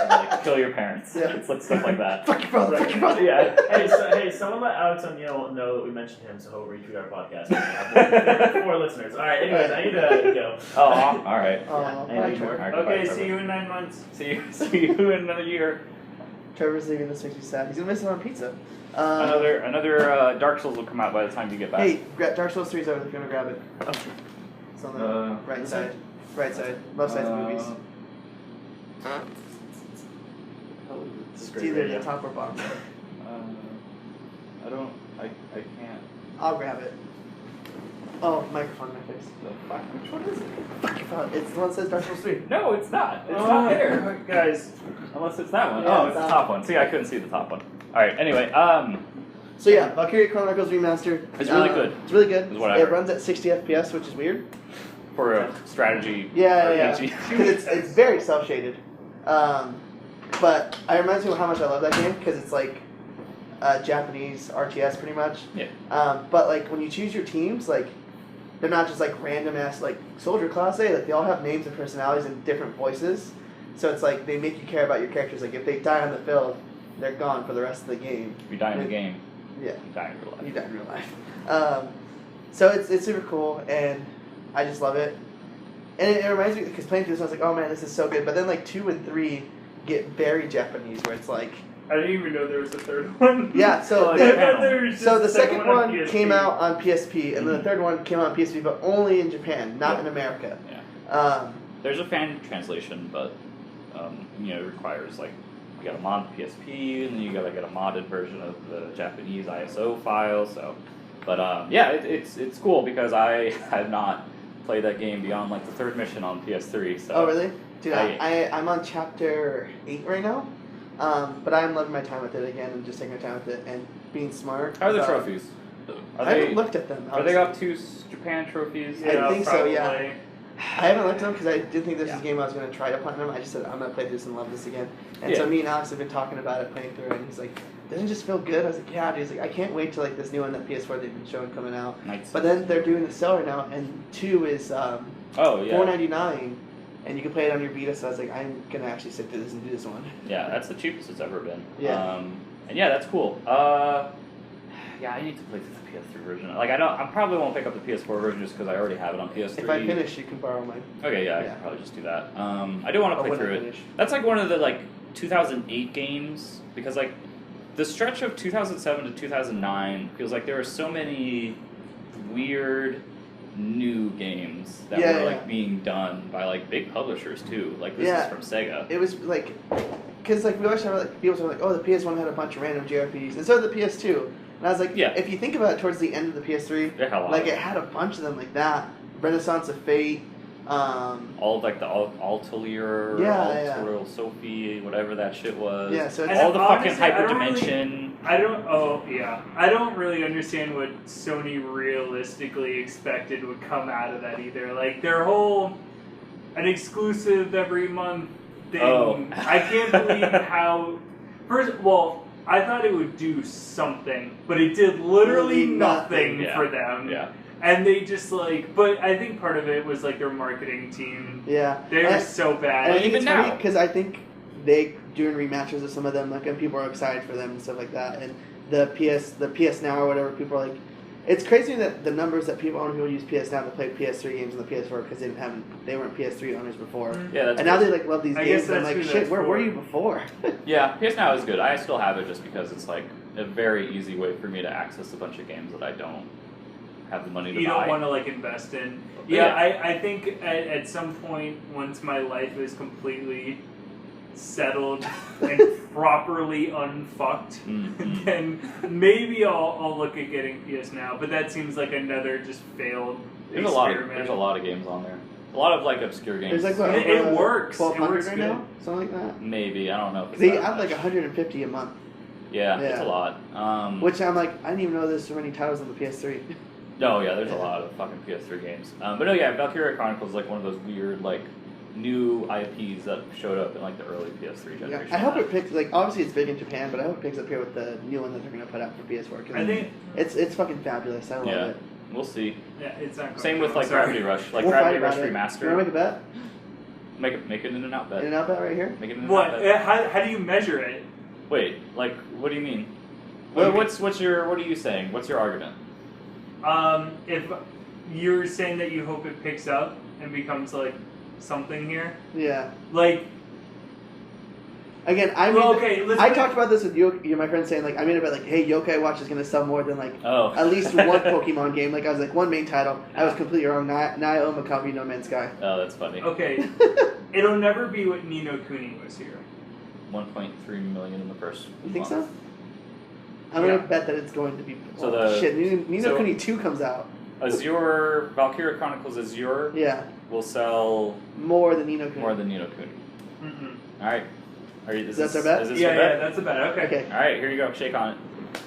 like kill your parents, Yeah. it's like stuff like that. Fuck your brother, fuck your brother. Yeah. Hey, someone let Alex O'Neill know that we mentioned him, so he'll retweet our podcast. We have 4 listeners. All right, anyways, I need to go. Oh, all right. Oh, Yeah, bye, any Trevor. more? All right, goodbye, Okay, Trevor. see you in 9 months. See you in another year. Trevor's leaving. This makes me sad. He's gonna miss it on pizza. Another Dark Souls will come out by the time you get back. Hey, Dark Souls 3 is over if you want to grab it. It's on the right this side. Right side. Left side's movies. It's either the top or bottom. I can't. I'll grab it. Oh, microphone in my face. Which one is it? Fuck your phone. It's the one that says Dark Souls 3. No, it's not. It's not there. Guys. Unless it's that one. Yeah, Oh, it's the top one. See, I couldn't see the top one. All right. Anyway, So yeah, Valkyria Chronicles Remastered. It's really good. It's really good. Is what I It heard. runs at 60 FPS, which is weird. for a strategy. Yeah. RPG. Because it's very self-shaded. But it reminds me of how much I love that game, because it's like Japanese RTS pretty much. Yeah. But like when you choose your teams, like they're not just like random ass like soldier class A. Like they all have names and personalities and different voices. So it's like they make you care about your characters. Like if they die on the field, they're gone for the rest of the game. If you die in the game, Yeah, you die in real life. you die in real life. So it's super cool, and I just love it. And it reminds me, because playing through this, I was like, oh man, this is so good. But then like 2 and 3 get very Japanese, where it's like, I didn't even know there was a third one. yeah. So I the, thought there was just so the second on one PSP. came out on PSP, and then the third one came out on PSP, but only in Japan, not in America. Yeah. There's a fan translation, but it requires like you got to mod the PSP, and then you got to get a modded version of the Japanese ISO file. So, but it's cool because I have not played that game beyond like the 3rd mission on PS3. So. Oh really? Dude, I'm on chapter 8 right now. But I'm loving my time with it again and just taking my time with it and being smart. How are the trophies? I haven't looked at them. Are they up to Japan trophies? I think so, yeah. probably. I haven't looked at them because I didn't think this was a game I was going to try to platinum. I just said I'm going to play this and love this again. And so me and Alex have been talking about it, playing through it, and he's like, doesn't it just feel good? I was like, yeah, dude. He's like, I can't wait till like this new one that PS4 they've been showing coming out. Nice. But then they're doing the sale right now, and 2 is $4.99, and you can play it on your Vita. So I was like, I'm going to actually sit through this and do this one. Yeah, that's the cheapest it's ever been. Yeah. And yeah, that's cool. Yeah, I need to play through the PS3 version. Like, I probably won't pick up the PS4 version just because I already have it on PS3. If I finish, you can borrow mine. Okay, yeah, I Yeah. can probably just do that. I do want to play when I through it. finish. That's like one of the like 2008 games because like the stretch of 2007 to 2009 feels like there were so many weird new games that were like being done by like big publishers too. Like this is from Sega. It was like, because like we always have like people saying like, oh, the PS1 had a bunch of random JRPGs, and so did the PS2. And I was like, if you think about it, towards the end of the PS3, like it had a bunch of them like that. Renaissance of Fate. All like the Altelier, Alterial Sophie, whatever that shit was. Yeah, so all the honestly, fucking Hyperdimension. I don't really understand what Sony realistically expected would come out of that either. Like their whole an exclusive every month thing. Oh. I can't believe how. First, well, I thought it would do something, but it did literally nothing for them. Yeah. And they just like, but I think part of it was like their marketing team. Yeah. They were so bad. And I think even it's funny now, because I think they doing rematches of some of them, like, and people are excited for them and stuff like that. And the PS Now or whatever, people are like, it's crazy that the numbers that people use PS Now to play PS3 games on the PS4 because they weren't PS3 owners before. Yeah, that's and now they like love these I games. guess And I'm that's like, who shit, that's where for. were you before? yeah, PS Now is good. I still have it just because it's like a very easy way for me to access a bunch of games that I don't have the money to You buy. don't want to like invest in. But Yeah, I think at some point, once my life is completely settled and properly unfucked, Mhm. then maybe I'll look at getting PS Now. But that seems like another just failed There's experiment. a lot of games on there. A lot of like obscure games. There's like what, It over works. It 1,200 works right good. now, something like that. Maybe, I don't know. If it's They that add like much. 150 a month, Yeah, it's Yeah. a lot. which I'm like, I didn't even know there's so many titles on the PS3. No, yeah, there's a lot of fucking PS3 games. But no, yeah, Valkyria Chronicles is like one of those weird like new IPs that showed up in like the early PS3 Yeah, generation. I hope it picks like obviously it's big in Japan, but I hope it picks up here with the new one that they're gonna put out for PS4. Cause I think it's fucking fabulous. I love Yeah. it. We'll see. yeah, it's not. Going Same to. with I'm like sorry. Gravity Rush, like We'll Gravity fight Rush about it. Remastered. You wanna make a bet? Make it in and out In bet. and out bet right here. Make it in and What? out bet. How do you measure it? Wait, like what do you mean? What do you What are you saying? What's your argument? If you're saying that you hope it picks up and becomes like something here, Yeah. like Again, I well, mean, okay, let's I put- talked about this with you, my friend, saying like I made a bet like, hey, Yokai Watch is gonna sell more than like Oh. at least one Pokemon game. Like I was like one main title. I was completely wrong. Now I own a copy of No Man's Sky. Oh, that's funny. Okay, it'll never be what Nino Kuni was here. 1.3 million in the first. You think month. so? I'm Yeah. gonna bet that it's going to be. So oh, the- shit, Nino so- Kuni 2 comes out. Azure Valkyria Chronicles Azure Yeah, will sell more than Nino Kuni. more than Nino Kuni. Mm-mm. All right. Are you? Is That's this, our bet? Is this Yeah, your yeah, bet? that's a bet. Okay. Okay. All right, here you go. Shake on it.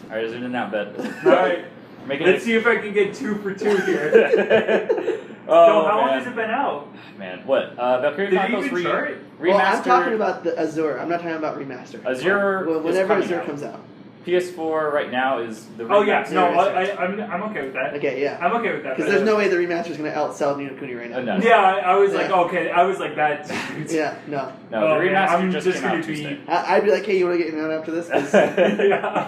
All right, is it in that bet? All right. Making Let's it. see if I can get 2 for 2 here. Oh, So how long man. has it been out? Man, what? Valkyria Did it Chronicles even chart? remastered. Well, I'm talking about the Azure. I'm not talking about remaster. Azure is Whenever coming Azure out. comes out. PS4 right now is the Oh yeah, remastered. no, Azure. I'm okay with that. Okay, yeah. I'm okay with that. Because there's no way the remaster is gonna outsell Nino Kuni right now. No. Yeah, I was like, Yeah. okay, I was like that. Yeah, no. No, Oh, the man, remaster I'm just just came out gonna be- Tuesday. I'd be like, hey, you want to get in on after this? 'Cause- Yeah.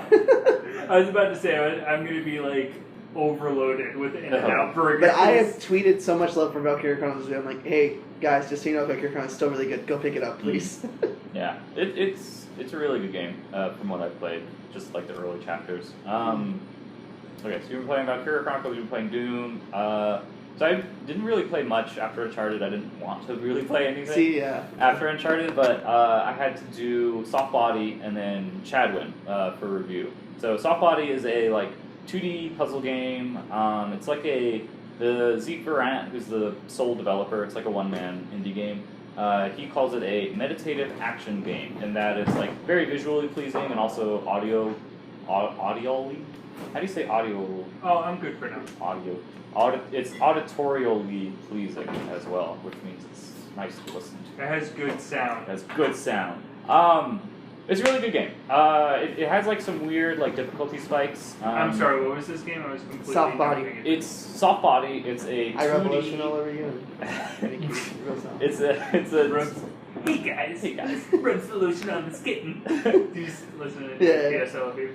I was about to say I'm gonna be like overloaded with In-N-Out burgers. But I have tweeted so much love for Valkyria Chronicles. I'm like, hey, guys, just so you know, Valkyria Chronicles is still really good. Go pick it up, please. Yeah, it's a really good game from what I've played, just like the early chapters. Okay, so you've been playing Valkyria Chronicles, you've been playing Doom. So I didn't really play much after Uncharted. I didn't want to really play anything See, yeah. after Uncharted, but I had to do Soft Body and then Chadwin for review. So Soft Body is a like 2D puzzle game. It's like the Zeke Verant, who's the sole developer. It's like a one-man indie game. He calls it a meditative action game, in that it's like very visually pleasing and also audioly. How do you say audio? Oh, I'm good for now. It's auditorially pleasing as well, which means it's nice to listen to. It has good sound. It has good sound. It's a really good game. It has like some weird like difficulty spikes. I'm sorry, what was this game? I was completely Soft Body. not paying It's Soft Body. It's a I 2D revolution all over you. Thank you. Real sound. It's a attention. Hey guys, Hey guys. run solution on the skitten. Just listen to Yeah. PSL here.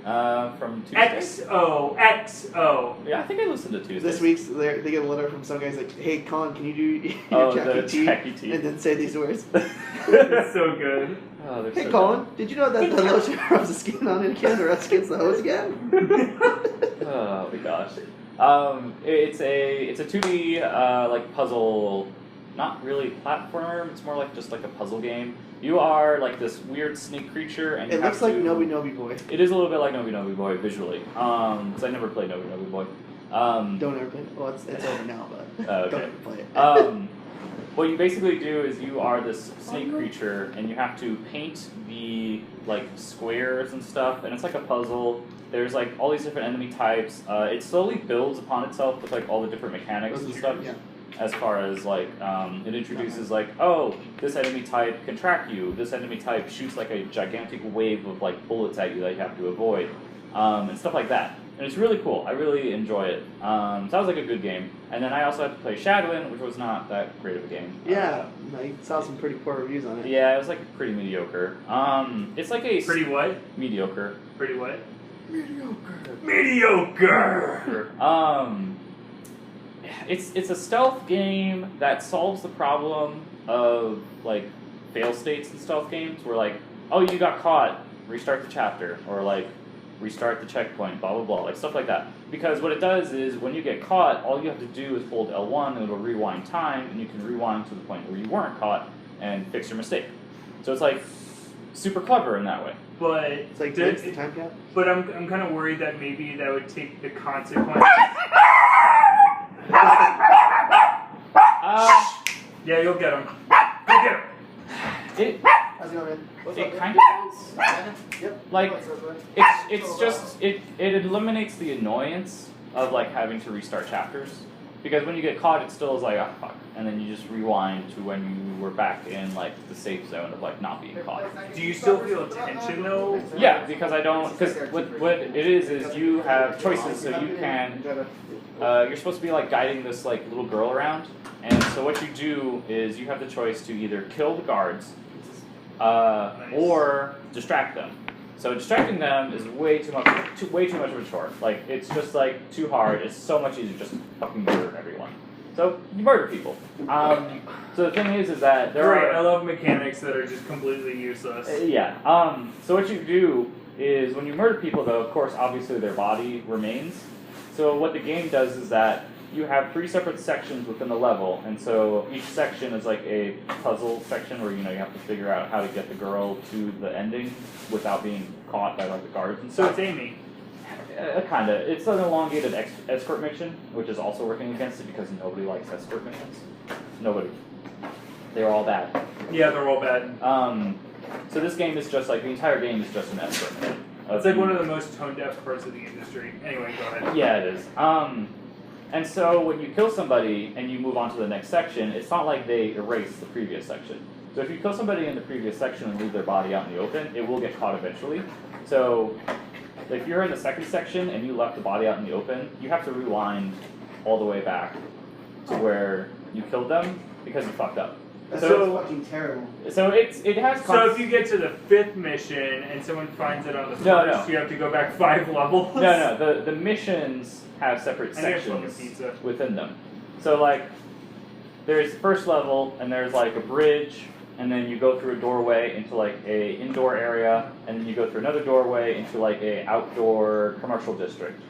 from Tuesday. XO. Yeah, I think I listened to Tuesday. This week's, they get a letter from some guys like, hey, Colin, can you do your Oh, Jackie the T? Jackie T. And then say these words. It's so good. Oh, they're Hey, so Colin, did you know that the lotion rubs the skin on it again, the rest gets the hose again? good. Oh my gosh. It's a 2D like puzzle, not really platform. It's more like just like a puzzle game. You are like this weird snake creature, and you It have looks like to- Nobi Nobi Boy. It is a little bit like Nobi Nobi Boy visually. Because I never played Nobi Nobi Boy. Don't ever play it. Well, it's over now, but Oh, okay. don't ever play it. What you basically do is you are this snake creature, and you have to paint the like squares and stuff, and it's like a puzzle. There's like all these different enemy types. It slowly builds upon itself with like all the different mechanics and stuff. Yeah. As far as like it introduces like, oh, this enemy type can track you. This enemy type shoots like a gigantic wave of like bullets at you that you have to avoid, and stuff like that. And it's really cool. I really enjoy it. So that was like a good game. And then I also had to play Shadowin, which was not that great of a game. Yeah, I saw some pretty poor reviews on it. Yeah, it was like pretty mediocre. It's like a Pretty what? mediocre. Pretty what? Mediocre. Mediocre. It's a stealth game that solves the problem of like fail states in stealth games, where like, oh, you got caught, restart the chapter, or like, restart the checkpoint, blah blah blah, like stuff like that. Because what it does is when you get caught, all you have to do is hold L1 and it'll rewind time, and you can rewind to the point where you weren't caught and fix your mistake. So it's like super clever in that way. But It's like it's the time cap. But I'm kind of worried that maybe that would take the consequence. Yeah, you'll get him. Go get him. It How's it going, man? it kind of does. Yep. Like What's up, bud? it's just it eliminates the annoyance of like having to restart chapters, because when you get caught it still is like, oh fuck, and then you just rewind to when you were back in like the safe zone of like not being caught. Do you still feel tension though? Yeah, because I don't, because what it is you have choices, so you can you're supposed to be like guiding this like little girl around, and so what you do is you have the choice to either kill the guards or distract them. So distracting them is way too much of a chore. Like it's just like too hard. It's so much easier to just fucking murder everyone. So you murder people. So the thing is that there Great, are. I love mechanics that are just completely useless. Yeah. So what you do is when you murder people, though, of course, obviously their body remains. So what the game does is that you have 3 separate sections within the level, and so each section is like a puzzle section where you have to figure out how to get the girl to the ending without being caught by like the guards and So stuff. it's Amy. Kinda. It's an elongated escort mission, which is also working against it because nobody likes escort missions. Nobody. They're all bad. Yeah, they're all bad. So this game is just like, the entire game is just an escort mission. It's like one of the most tone-deaf parts of the industry. Anyway, go ahead. Yeah, it is. And so when you kill somebody and you move on to the next section, it's not like they erase the previous section. So if you kill somebody in the previous section and leave their body out in the open, it will get caught eventually. So if you're in the second section and you left the body out in the open, you have to rewind all the way back to where you killed them because you fucked up. That's So- fucking terrible. So it has. So if you get to the 5th mission and someone finds it on the 1st, No. you have to go back 5 levels? No. The missions have separate I need a fucking sections pizza. within them. So like, there's the first level, and there's like a bridge, and then you go through a doorway into like a indoor area, and then you go through another doorway into like a outdoor commercial district.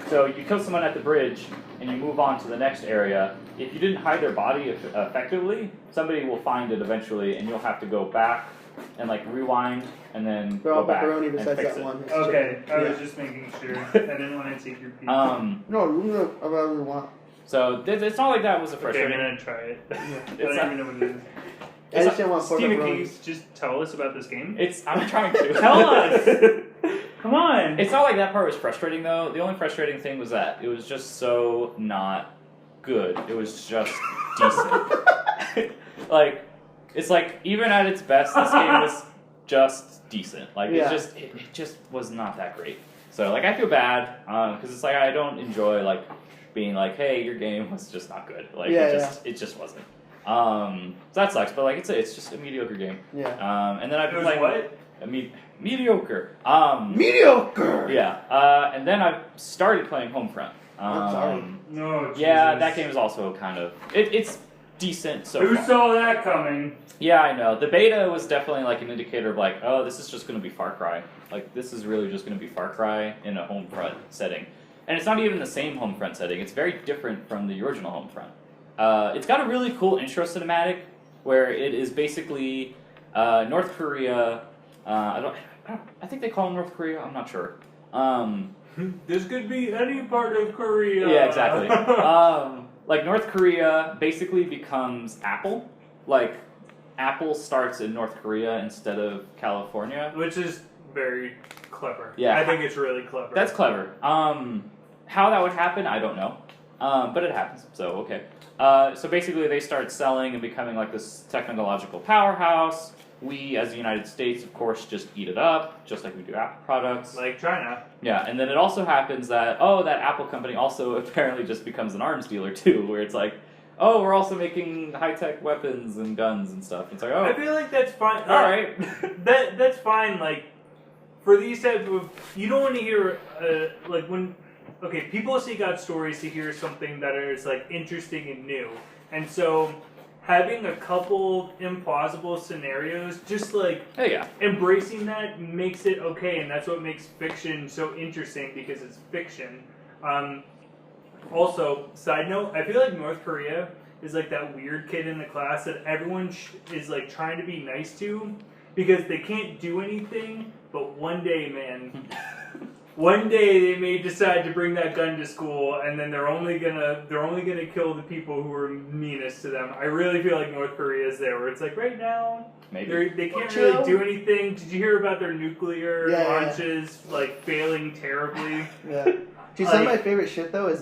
So you kill someone at the bridge, and you move on to the next area. If you didn't hide their body effectively, somebody will find it eventually, and you'll have to go back and like rewind, and then They're all go back pepperoni and besides fix that it. one. It's Okay, I was Yeah. just making sure. I didn't want to take your pizza. No, whatever we want. So it's not like that was a Okay, I'm frustrating. gonna try it. I It's don't not- even know what it is. I just didn't want pork Steven, can you pepperonis. just tell us about this game? I'm trying to. Tell us! Come on! It's not like that part was frustrating though. The only frustrating thing was that it was just so not good. It was just decent. Like, it's like even at its best, this game was just decent. Like Yeah. it just was not that great. So like I feel bad because it's like I don't enjoy like being like, hey, your game was just not good. Like it just wasn't. So that sucks. But like it's just a mediocre game. Yeah. And then I've It been was playing what? mediocre. Mediocre! Yeah, and then I started playing Homefront. I'm sorry. No, Jesus. Yeah, that game is also kind of it's decent so Who far. saw that coming? Yeah, I know. The beta was definitely like an indicator of like, oh, this is just going to be Far Cry. Like this is really just going to be Far Cry in a Homefront setting, and it's not even the same Homefront setting. It's very different from the original Homefront. It's got a really cool intro cinematic where it is basically North Korea. I think they call it North Korea. I'm not sure. This could be any part of Korea. Yeah, exactly. Like North Korea basically becomes Apple. Like Apple starts in North Korea instead of California. Which is very clever. Yeah. I think it's really clever. That's clever. How that would happen, I don't know. But it happens, so okay. So basically they start selling and becoming like this technological powerhouse. We, as the United States, of course, just eat it up, just like we do Apple products. like China. Yeah, and then it also happens that, that Apple company also apparently just becomes an arms dealer too, where it's like, oh, we're also making high-tech weapons and guns and stuff. It's like, I oh, feel like that's fine. alright. That's fine. Like for these type of, you don't want to hear like when. Okay, people seek out stories to hear something that is like interesting and new, and so having a couple implausible scenarios, just like Oh yeah. embracing that makes it okay, and that's what makes fiction so interesting because it's fiction. Also, side note, I feel like North Korea is like that weird kid in the class that everyone is like trying to be nice to because they can't do anything, but one day, man, one day they may decide to bring that gun to school, and then they're only gonna kill the people who are meanest to them. I really feel like North Korea is there, where it's like right now Maybe. they can't really do anything. Did you hear about their nuclear launches like failing terribly? Yeah. Dude, some of my favorite shit though is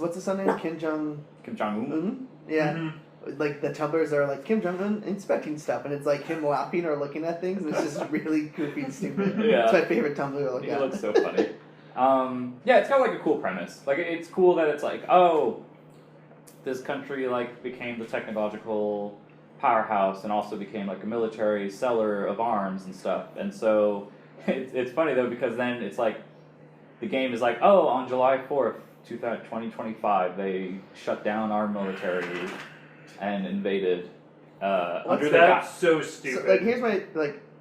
what's his son name? Kim Jong Un. Yeah. Mm-hmm. Like the Tumblrs are like Kim Jong Un inspecting stuff, and it's like him laughing or looking at things, and it's just really goofy and stupid. Yeah. It's my favorite Tumblr to look It at. looks so funny. Yeah, it's got like a cool premise. Like it's cool that it's like, oh, this country like became the technological powerhouse and also became like a military seller of arms and stuff. And so it's funny though because then it's like the game is like, oh, on July 4th, 2025, they shut down our military and invaded. That's so stupid. So, like, here's my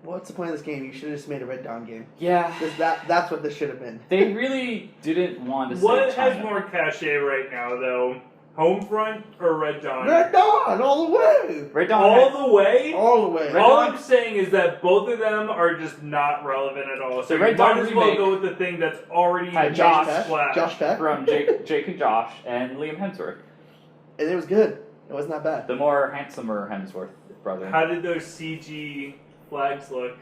what's the point of this game? You should have just made a Red Dawn game. Yeah. Because that's what this should have been. They really didn't want to What say China. has more cachet right now, though? Homefront or Red Dawn? Red Dawn, all the way! Red Dawn All the way? All the way. Red All Dawn- I'm saying is that both of them are just not relevant at all. So The Red you Dawn might as well remake go with the thing that's already had Josh Josh Peck. Splash. Josh Peck. from Jake and Josh and Liam Hemsworth, And it was good. It wasn't that bad. the more handsomer Hemsworth brother. How did those CG flags look?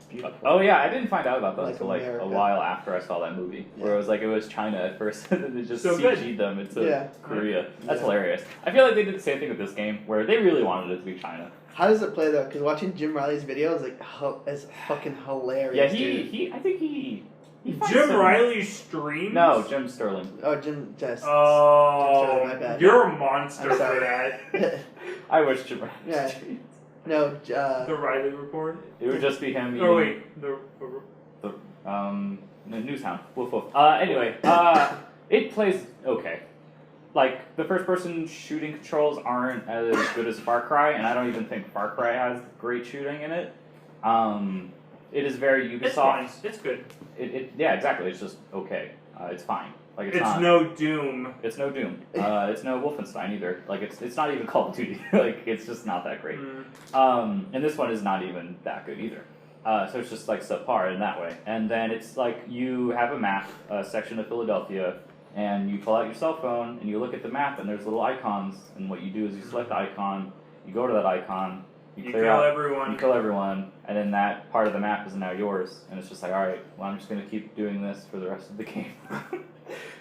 Beautiful. Oh yeah, I didn't find out about those Like until like America. a while after I saw that movie, where it was like it was China at first, and then they just So CG'd good. them into Yeah. Korea. That's Yeah. hilarious. I feel like they did the same thing with this game, where they really wanted it to be China. How does it play though? Because watching Jim Riley's video is like is fucking hilarious. Yeah, dude. I think he finds Jim some- Riley streams? No, Jim Sterling. Oh, Jim just. Oh, my bad. you're a monster I'm for sorry. that. I wish Jim Riley. Yeah. No. The Riley Report? It would just be him. Oh, eating- wait. the Newshound. Woof woof. Anyway, it plays okay. Like, the first-person shooting controls aren't as good as Far Cry, and I don't even think Far Cry has great shooting in it. It is very Ubisoft. It's fine. It's good. Yeah, exactly. It's just okay. It's fine. Like It's not, no Doom. It's no Doom. It's no Wolfenstein either. Like it's not even Call of Duty. Like it's just not that great. And this one is not even that good either. So it's just like subpar in that way. And then it's like you have a map, a section of Philadelphia, and you pull out your cell phone and you look at the map and there's little icons. And what you do is you select the icon, you go to that icon, You clear kill out, everyone. you kill everyone, and then that part of the map is now yours. And it's just like, all right, well I'm just gonna keep doing this for the rest of the game.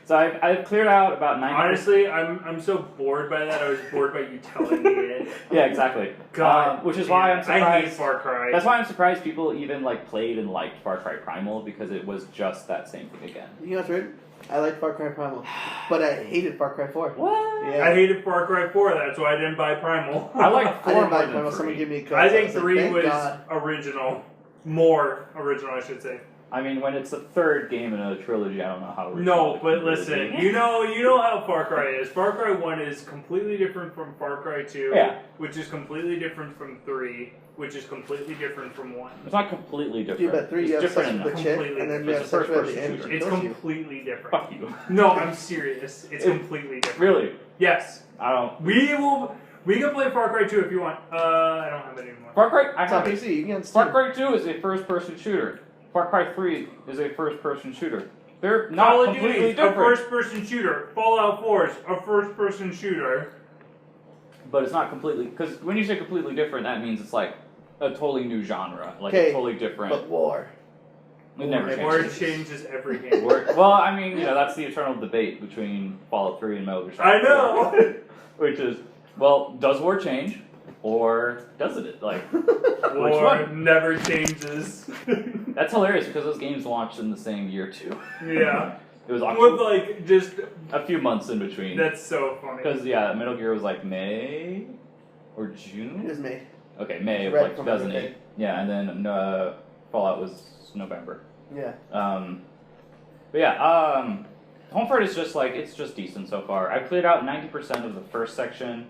So I've cleared out about 90%. Honestly, I'm so bored by that. I was bored by you telling me it. Yeah, exactly. God, which is why I'm surprised. I hate Far Cry. That's why I'm surprised people even like played and liked Far Cry Primal because it was just that same thing again. You know what's weird? I like Far Cry Primal, but I hated Far Cry 4. What? Yeah. I hated Far Cry 4. That's why I didn't buy Primal. I like I 4 didn't buy more than Primal. 3. Someone gave me a code. I so think was like, 3 thank was God. original. More original, I should say. I mean, when it's the third game in a trilogy, I don't know how. No, original but it can really listen, be. you know how Far Cry is. Far Cry 1 is completely different from Far Cry 2, Yeah. which is completely different from 3, which is completely different from 1. It's not completely different. Dude, but 3 it's you have different sex enough. with the chick, Completely and then you different. have It's a sex with the first-person end. shooter. It's Kills you. completely different. Fuck you. No, I'm serious. It's completely different. Really? Yes. I don't. We can play Far Cry 2 if you want. I don't have it anymore. Far Cry. I It's on have it. PC. You can Far Steam. Cry 2 is a first-person shooter. Far Cry 3 is a first-person shooter. They're Call not of completely Duty is a different. first-person shooter. Fallout 4 is a first-person shooter. But it's not completely, because when you say completely different, that means it's like a totally new genre, like Okay, a totally different. But war. It never War changes. changes every game. Well, I mean, that's the eternal debate between Fallout 3 and Metal Gear Solid I know. 4, which is, well, does war change, or doesn't it? Like, which War one? never changes. That's hilarious because those games launched in the same year too. Yeah. It was With like just a few months in between. that's so funny. Because Metal Gear was like May or It June. was me. Okay, May of Right like from 2008. everything. Yeah, and then Fallout was November. Yeah. But yeah, Homefront is just like, it's just decent so far. I've cleared out 90% of the first section.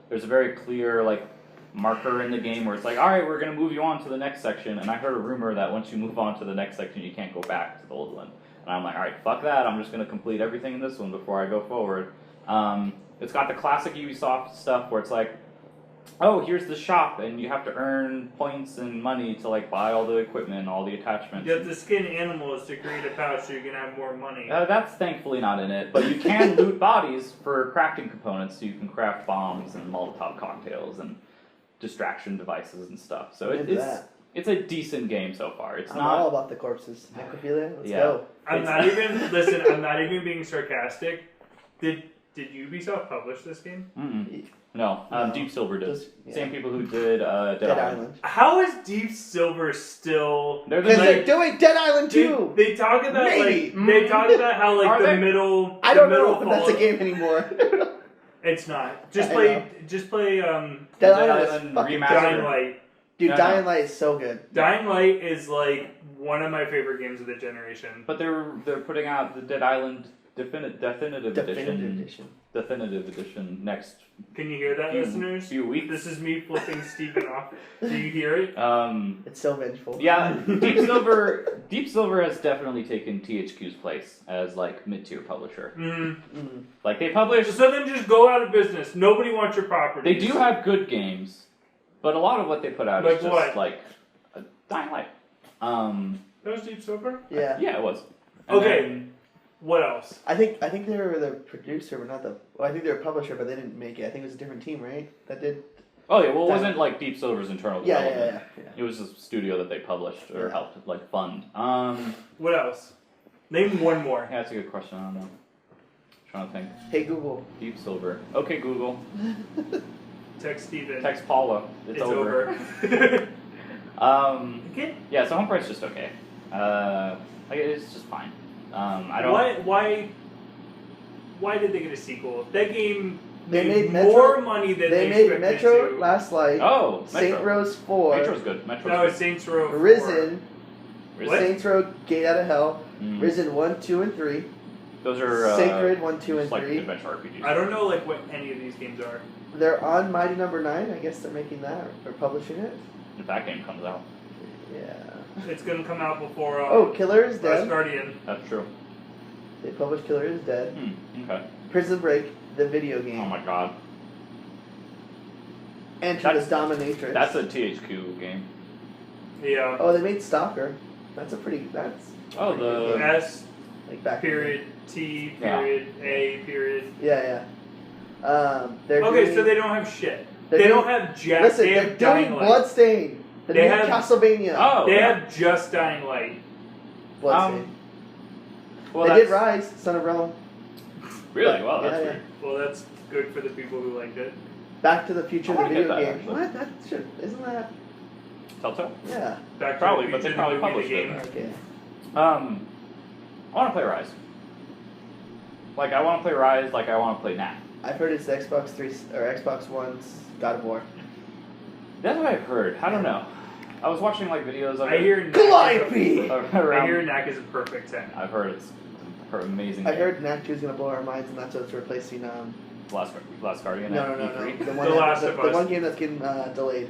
There's a very clear, like, marker in the game where it's like, alright, we're going to move you on to the next section. And I heard a rumor that once you move on to the next section, you can't go back to the old one. And I'm like, alright, fuck that. I'm just going to complete everything in this one before I go forward. It's got the classic Ubisoft stuff where it's like, oh, here's the shop, and you have to earn points and money to like buy all the equipment, all the attachments. You have to skin animals to create a pouch so you can have more money. That's thankfully not in it, but you can loot bodies for crafting components, so you can craft bombs and Molotov cocktails and distraction devices and stuff. So it's a decent game so far. It's I'm not all about the corpses. Necrophilia, let's Yeah. go. I'm not even being sarcastic. Did Ubisoft publish this game? No, No. Deep Silver did. Just- yeah. Same people who did Dead Island. How is Deep Silver still? They're Because the they're doing Dead Island 2! They talk about Maybe. like they talk about how like Are the they? middle. I don't the middle know if that's a Fallout- game anymore. It's not. Just I play. know. Just play. Dead Dead Island is Island fucking remastered. Dying Light. Dude, No, Dying no. Light is so good. Dying Light is like one of my favorite games of the generation. But they're putting out the Dead Island definitive edition. Definitive edition next Can you hear that, listeners? few weeks. This is me flipping Steven off. Do you hear it? It's so vengeful. Yeah, Deep Silver has definitely taken THQ's place as like mid-tier publisher. Like they publish, So then just go out of business. Nobody wants your property. they do have good games, but a lot of what they put out Like is just what? like Dying Light. That was Deep Silver? Yeah. Yeah, it was. And Okay. then- What else? I think they were the producer, but not the. Well, I think they were a publisher, but they didn't make it. I think it was a different team, right? That did. oh yeah, well it wasn't like Deep Silver's internal Yeah, development. yeah. It was a studio that they published or Yeah. helped like fund. What else? Name one more. Yeah, that's a good question. I don't know. Trying to think. Hey Google. Deep Silver. Okay, Google. Text Steven. Text Paula. It's over. Okay. Yeah, so Homeprint's just okay. Like it's just fine. I don't. Why did they get a sequel? That game They made made more Metro- money than They they made expected Metro to. Last Light. Oh, Saint Metro. Rose 4. Metro's good. Metro's No, good. it's Saints Row 4. Risen. What? Saints Row Gate Out of Hell. Mm. Risen 1, 2, and 3. Those are Sacred 1, 2, and just like 3. adventure RPGs. I don't know like what any of these games are. They're on Mighty Number 9. I guess they're making that or publishing it. If that game comes out, Yeah. It's gonna come out before Oh, Killer is Last Dead. Guardian. that's true. They published Killer is Dead. Okay. Prison Break, the video game. Oh my god, Enter the That's- Dominatrix. that's a THQ game. Yeah. Oh, they made Stalker. That's a pretty. That's Oh, pretty good. S like back. period T period A period. Yeah, yeah. They're Okay, doing, so they don't have shit. they're They doing- don't have Jack. Listen, They they're have doing Dying Light. Bloodstained. The They new have- Castlevania. Oh, They yeah. have just Dying Light. Bloodstained. Well, they that's, did Rise, Son of Rome. Really? Well, that's Yeah, weird. Well, that's good for the people who liked it. Back to the Future, I the wanna video get that, game. actually. What? That should, isn't that? Telltale. Yeah. Back to Probably, the but they Future, probably the movie, published the it. game. Okay. I want to play Rise. Like I want to play Rise. Like I want to play Knack. I've heard it's Xbox 3 or Xbox One's God of War. That's what I've heard. I don't know. I was watching like videos of I it. hear Calliope! I hear Knack is a perfect 10. I've heard it's an amazing. I game. heard Knack 2 is gonna blow our minds, and that's what's replacing. Last Guardian. No, at no, E3. the The one, Last the, of the Us. one game that's getting delayed.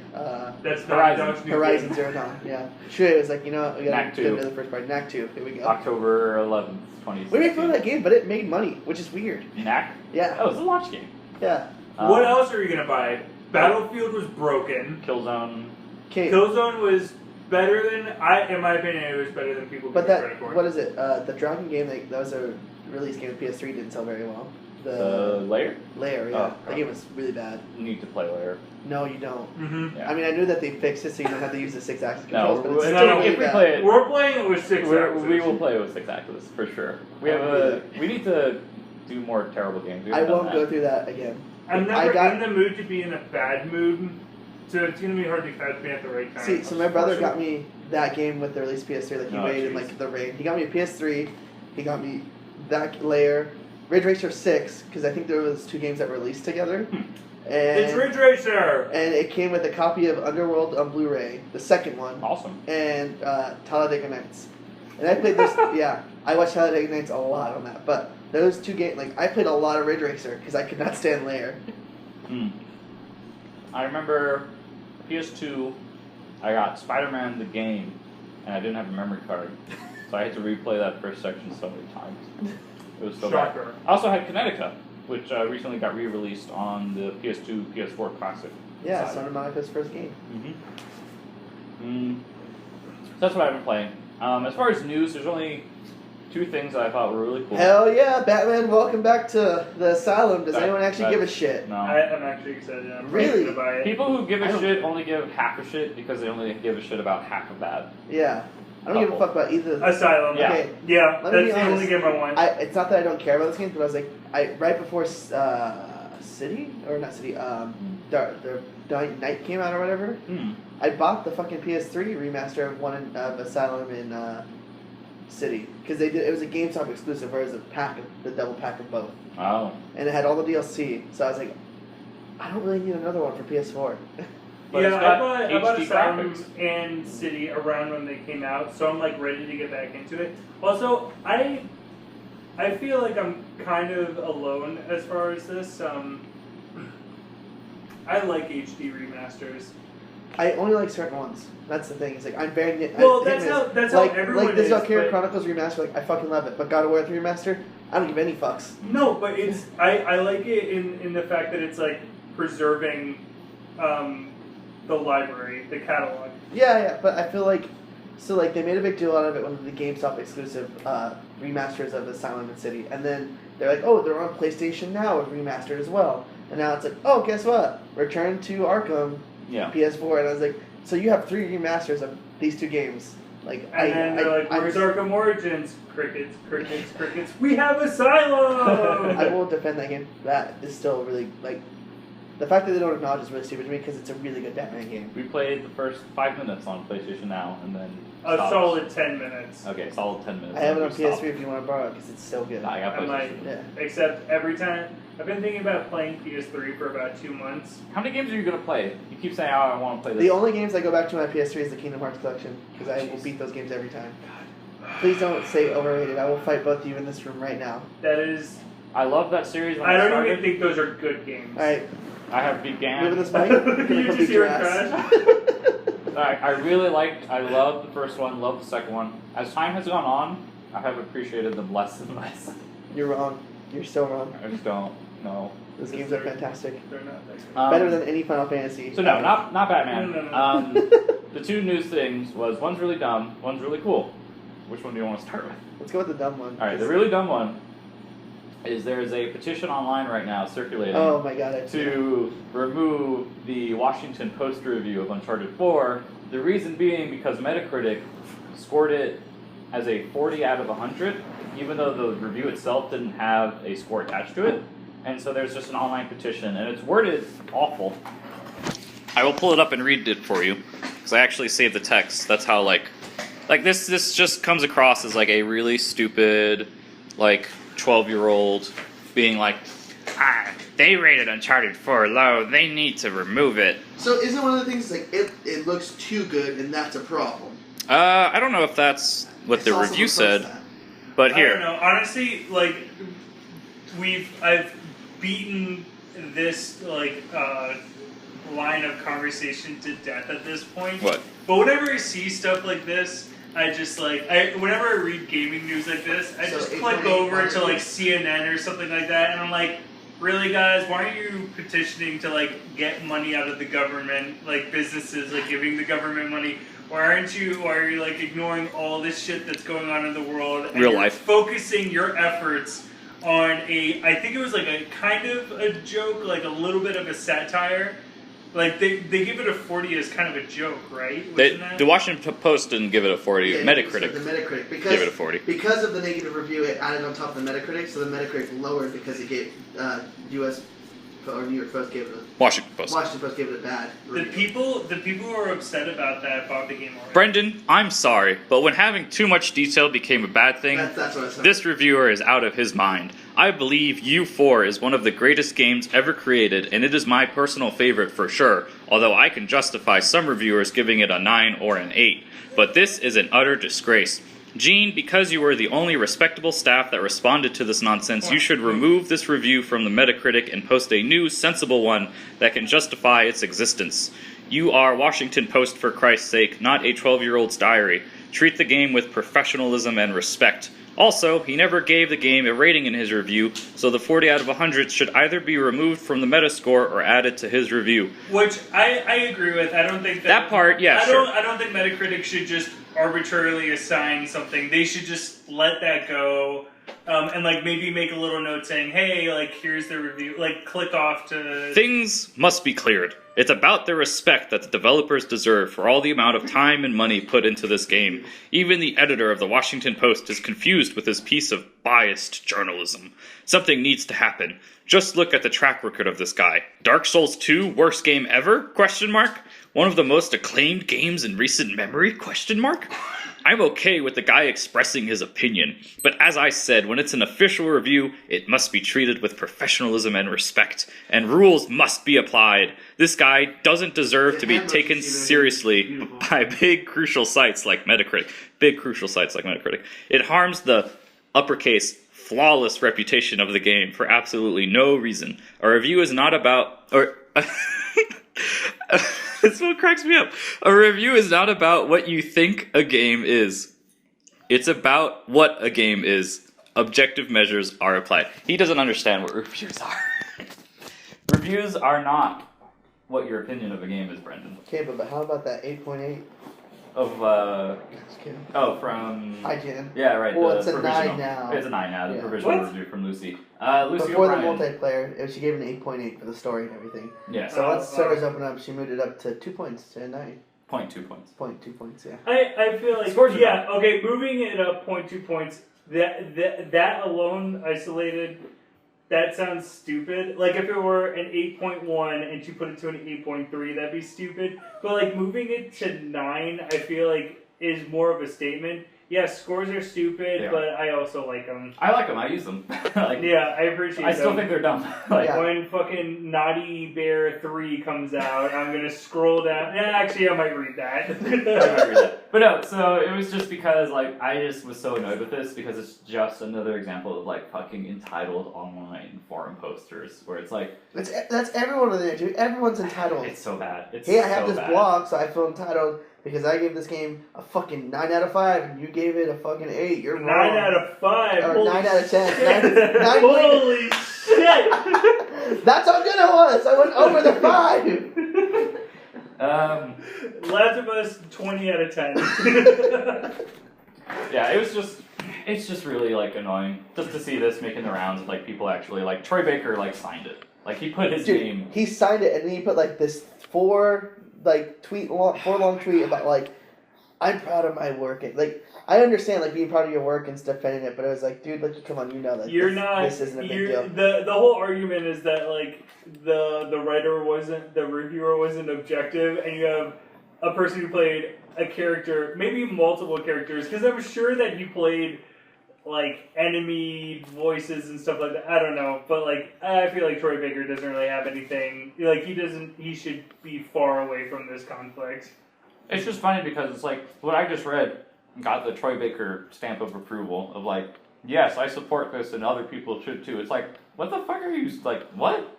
That's Horizon. Naughty Dog's new Horizon game. Zero Dawn. Yeah. Sure, it was like, you know, we gotta Knack get 2. into the first part. Knack 2. Here we go. October 11th, 2016. We made fun of that game, but it made money, which is weird. Knack. Yeah. Oh, it's a launch game. Yeah. What else are you gonna buy? Battlefield was broken. Killzone. Okay. Killzone was better than in my opinion, it was better than people But give it credit for. what is it? The Dragon game, that was a release game of PS3, didn't sell very well. The layer. Layer, yeah. Oh, that game was really bad. You need to play layer. No, you don't. Mm-hmm. Yeah. I mean, I knew that they fixed it so you don't have to use the 6-axis No, controls, but it's no, still no, really if we bad. play it, We're playing it with 6 axes. we will play it with 6 axis for sure. We have we need to do more terrible games. We I haven't done won't that. go through that again. I'm I never got- in the mood to be in a bad mood, so it's gonna be hard to catch me at the right time. See, so my brother got me that game with the release PS3, like he Oh, waited jeez. like the rain. He got me a PS3, he got me that layer, Ridge Racer 6, because I think there was 2 games that were released together. It's And, Ridge Racer. and it came with a copy of Underworld on Blu-ray, the second one, Awesome. and Talladega Nights. And I played this, yeah. I watched Talladega Nights a lot on that, but those two games, like, I played a lot of Ridge Racer because I could not stand Lair. I remember PS2, I got Spider-Man the game, and I didn't have a memory card, so I had to replay that first section so many times. It was so bad. Shocker. I also had Connecticut, which recently got re-released on the PS2, PS4 Classic. Yeah, side. Santa Monica's first game. So that's what I've been playing. As far as news, there's only 2 things that I thought were really cool. Hell yeah, Batman, welcome back to the asylum. Does anyone actually give a shit? No. I'm actually excited. I'm Really? going to buy it. People who give I a don't- shit only give half a shit because they only give a shit about half of that. Yeah. I don't give a fuck about either. Asylum. Yeah. Okay. Yeah, Let me that's be the honest. only game I want. It's not that I don't care about this game, but I was like, right before City or not City, the Night came out or whatever. I bought the fucking PS3 remaster of Asylum in City because they did. It was a GameStop exclusive, where it was the double pack of both, Oh. and it had all the DLC. So I was like, I don't really need another one for PS4. But yeah, it's got I bought HD Asylum graphics. and City around when they came out, so I'm like ready to get back into it. Also, I feel like I'm kind of alone as far as this. I like HD remasters. I only like certain ones. That's the thing. It's like I'm very. Well, that's how like everyone like this is, Valkyria but- Chronicles remaster. Like I fucking love it, but God of War 3 remaster, I don't give any fucks. No, but it's I like it in the fact that it's like preserving the library, the catalog. Yeah, but I feel like they made a big deal out of it when the GameStop exclusive remasters of Asylum and City, and then they're like, oh, they're on PlayStation Now remastered as well, and now it's like, oh, guess what? Return to Arkham, Yeah. PS4, and I was like, so you have 3 remasters of these 2 games, like, And then they're like, where's Arkham Origins? Crickets, crickets, crickets. We have Asylum! I will defend that game. That is still really, like, the fact that they don't acknowledge is really stupid to me because it's a really good Batman game. We played the first 5 minutes on PlayStation Now, and then A stopped. solid 10 minutes. Okay, solid 10 minutes. I have it on and we stopped. PS3 if you want to borrow it because it's so good. Nah, I got I might. PlayStation. Yeah. Except every time, I've been thinking about playing PS3 for about 2 months. How many games are you gonna play? You keep saying, "Oh, I want to play this." The only games I go back to my PS3 is the Kingdom Hearts collection because I will beat those games every time. Please don't say overrated. I will fight both of you in this room right now. That is, I love that series. When I don't started. even think those are good games. All right, I have began. moving this mic. You just hear it I really liked. I love the first one. Love the second one. As time has gone on, I have appreciated them less and less. You're wrong. You're so wrong. I just don't know. Those games are fantastic. They're not that good. Better than any Final Fantasy. So no, not Batman. No. The 2 news things was one's really dumb, one's really cool. Which one do you want to start with? Let's go with the dumb one. All right, the really dumb one is there's a petition online right now circulating Oh my god, to remove the Washington Post review of Uncharted 4. The reason being because Metacritic scored it as a 40 out of 100, even though the review itself didn't have a score attached to it. And so there's just an online petition, and it's worded awful. I will pull it up and read it for you, because I actually saved the text. That's how, like this just comes across as, like, a really stupid, like, 12-year-old being like, they rated Uncharted 4 low, they need to remove it. So isn't one of the things like it looks too good and that's a problem? I don't know if that's what the review said, but I don't here. know. Honestly, like, I've beaten this, like, line of conversation to death at this point. What? But whenever I see stuff like this, I just, like, whenever I read gaming news like this, I So just it click kinda over makes to, like, sense. CNN or something like that, and I'm like, really, guys, why aren't you petitioning to, like, get money out of the government, like, businesses, like, giving the government money? Why are you, like, ignoring all this shit that's going on in the world? And Real you're life. focusing your efforts on I think it was, like, a kind of a joke, like, a little bit of a satire. Like, they give it a 40 as kind of a joke, right? The Washington Post didn't give it a 40. Yeah, Metacritic so the Metacritic because gave it a 40. Because of the negative review, it added on top of the Metacritic, so the Metacritic lowered because it gave U.S. or New York Post gave it Washington Post. Washington Post gave it a bad The review. people who are upset about that bought the game already. Brendan, I'm sorry, but when having too much detail became a bad thing, That's what I said. this reviewer is out of his mind. I believe U4 is one of the greatest games ever created, and it is my personal favorite for sure, although I can justify some reviewers giving it a 9 or an 8. But this is an utter disgrace. Gene, because you were the only respectable staff that responded to this nonsense, you should remove this review from the Metacritic and post a new, sensible one that can justify its existence. You are Washington Post, for Christ's sake, not a 12-year-old's diary. Treat the game with professionalism and respect. Also, he never gave the game a rating in his review, so the 40 out of 100 should either be removed from the Metascore or added to his review. Which I agree with. I don't think that part, yeah, I don't think Metacritic should just arbitrarily assign something. They should just let that go, and like maybe make a little note saying, "Hey, like here's the review." Like click off to. Things must be cleared. It's about the respect that the developers deserve for all the amount of time and money put into this game. Even the editor of the Washington Post is confused with this piece of biased journalism. Something needs to happen. Just look at the track record of this guy. Dark Souls 2, worst game ever? Question mark. One of the most acclaimed games in recent memory? Question mark. I'm okay with the guy expressing his opinion, but as I said, when it's an official review, it must be treated with professionalism and respect, and rules must be applied. This guy doesn't deserve to be taken seriously by big crucial sites like Metacritic. It harms the uppercase flawless reputation of the game for absolutely no reason. A review is not about... This one cracks me up. A review is not about what you think a game is. It's about what a game is. Objective measures are applied. He doesn't understand what reviews are. Reviews are not what your opinion of a game is, Brendan. Okay, but how about that 8.8? From... IGN. Yeah, right. Well, the it's a provisional. 9 now. It's a 9 now, the Yeah. provisional review from Lucy. Lucy Before O'Brien. the multiplayer, she gave it an 8.8 for the story and everything. Yeah. So once servers open up, she moved it up to 2 points to 9. 0.2 points. 0.2 points, yeah. I feel like Scores are yeah, okay, moving it up 0.2 points, that alone isolated, that sounds stupid. Like if it were an 8.1 and she put it to an 8.3, that'd be stupid. But like moving it to 9, I feel like is more of a statement. Yeah, scores are stupid, but I also like them. I like them. I use them. Yeah, I appreciate them. I still think they're dumb. When fucking Naughty Bear 3 comes out, I'm going to scroll down. Yeah, actually, I might read that. I might read that. But no, so it was just because, I just was so annoyed with this because it's just another example of, fucking entitled online forum posters where it's like... That's everyone on there, dude. Everyone's entitled. It's so bad. I have this blog, so I feel entitled because I gave this game a fucking 9 out of 5 and you gave it a fucking 8. You're 9 wrong. out of 5. Or Holy 9 out of 10. Shit. 9 Holy shit! That's how good I was. I went over the 5. Last of Us 20 out of 10. Yeah, it's just really annoying just to see this making the rounds of people actually Troy Baker signed it. He put his name. He signed it and then he put this 4 long tweet about I'm proud of my work. I understand like being proud of your work and defending it, but it was like, dude, like come on, you know that this isn't a big deal. The whole argument is that like the writer wasn't, the reviewer wasn't objective, and you have a person who played a character, maybe multiple characters, because I'm sure that he played like enemy voices and stuff like that. I don't know, but like I feel like Troy Baker doesn't really have anything. Like he should be far away from this conflict. It's just funny because it's like what I just read got the Troy Baker stamp of approval of like, yes, I support this and other people should too. It's like, what the fuck are you, like, what?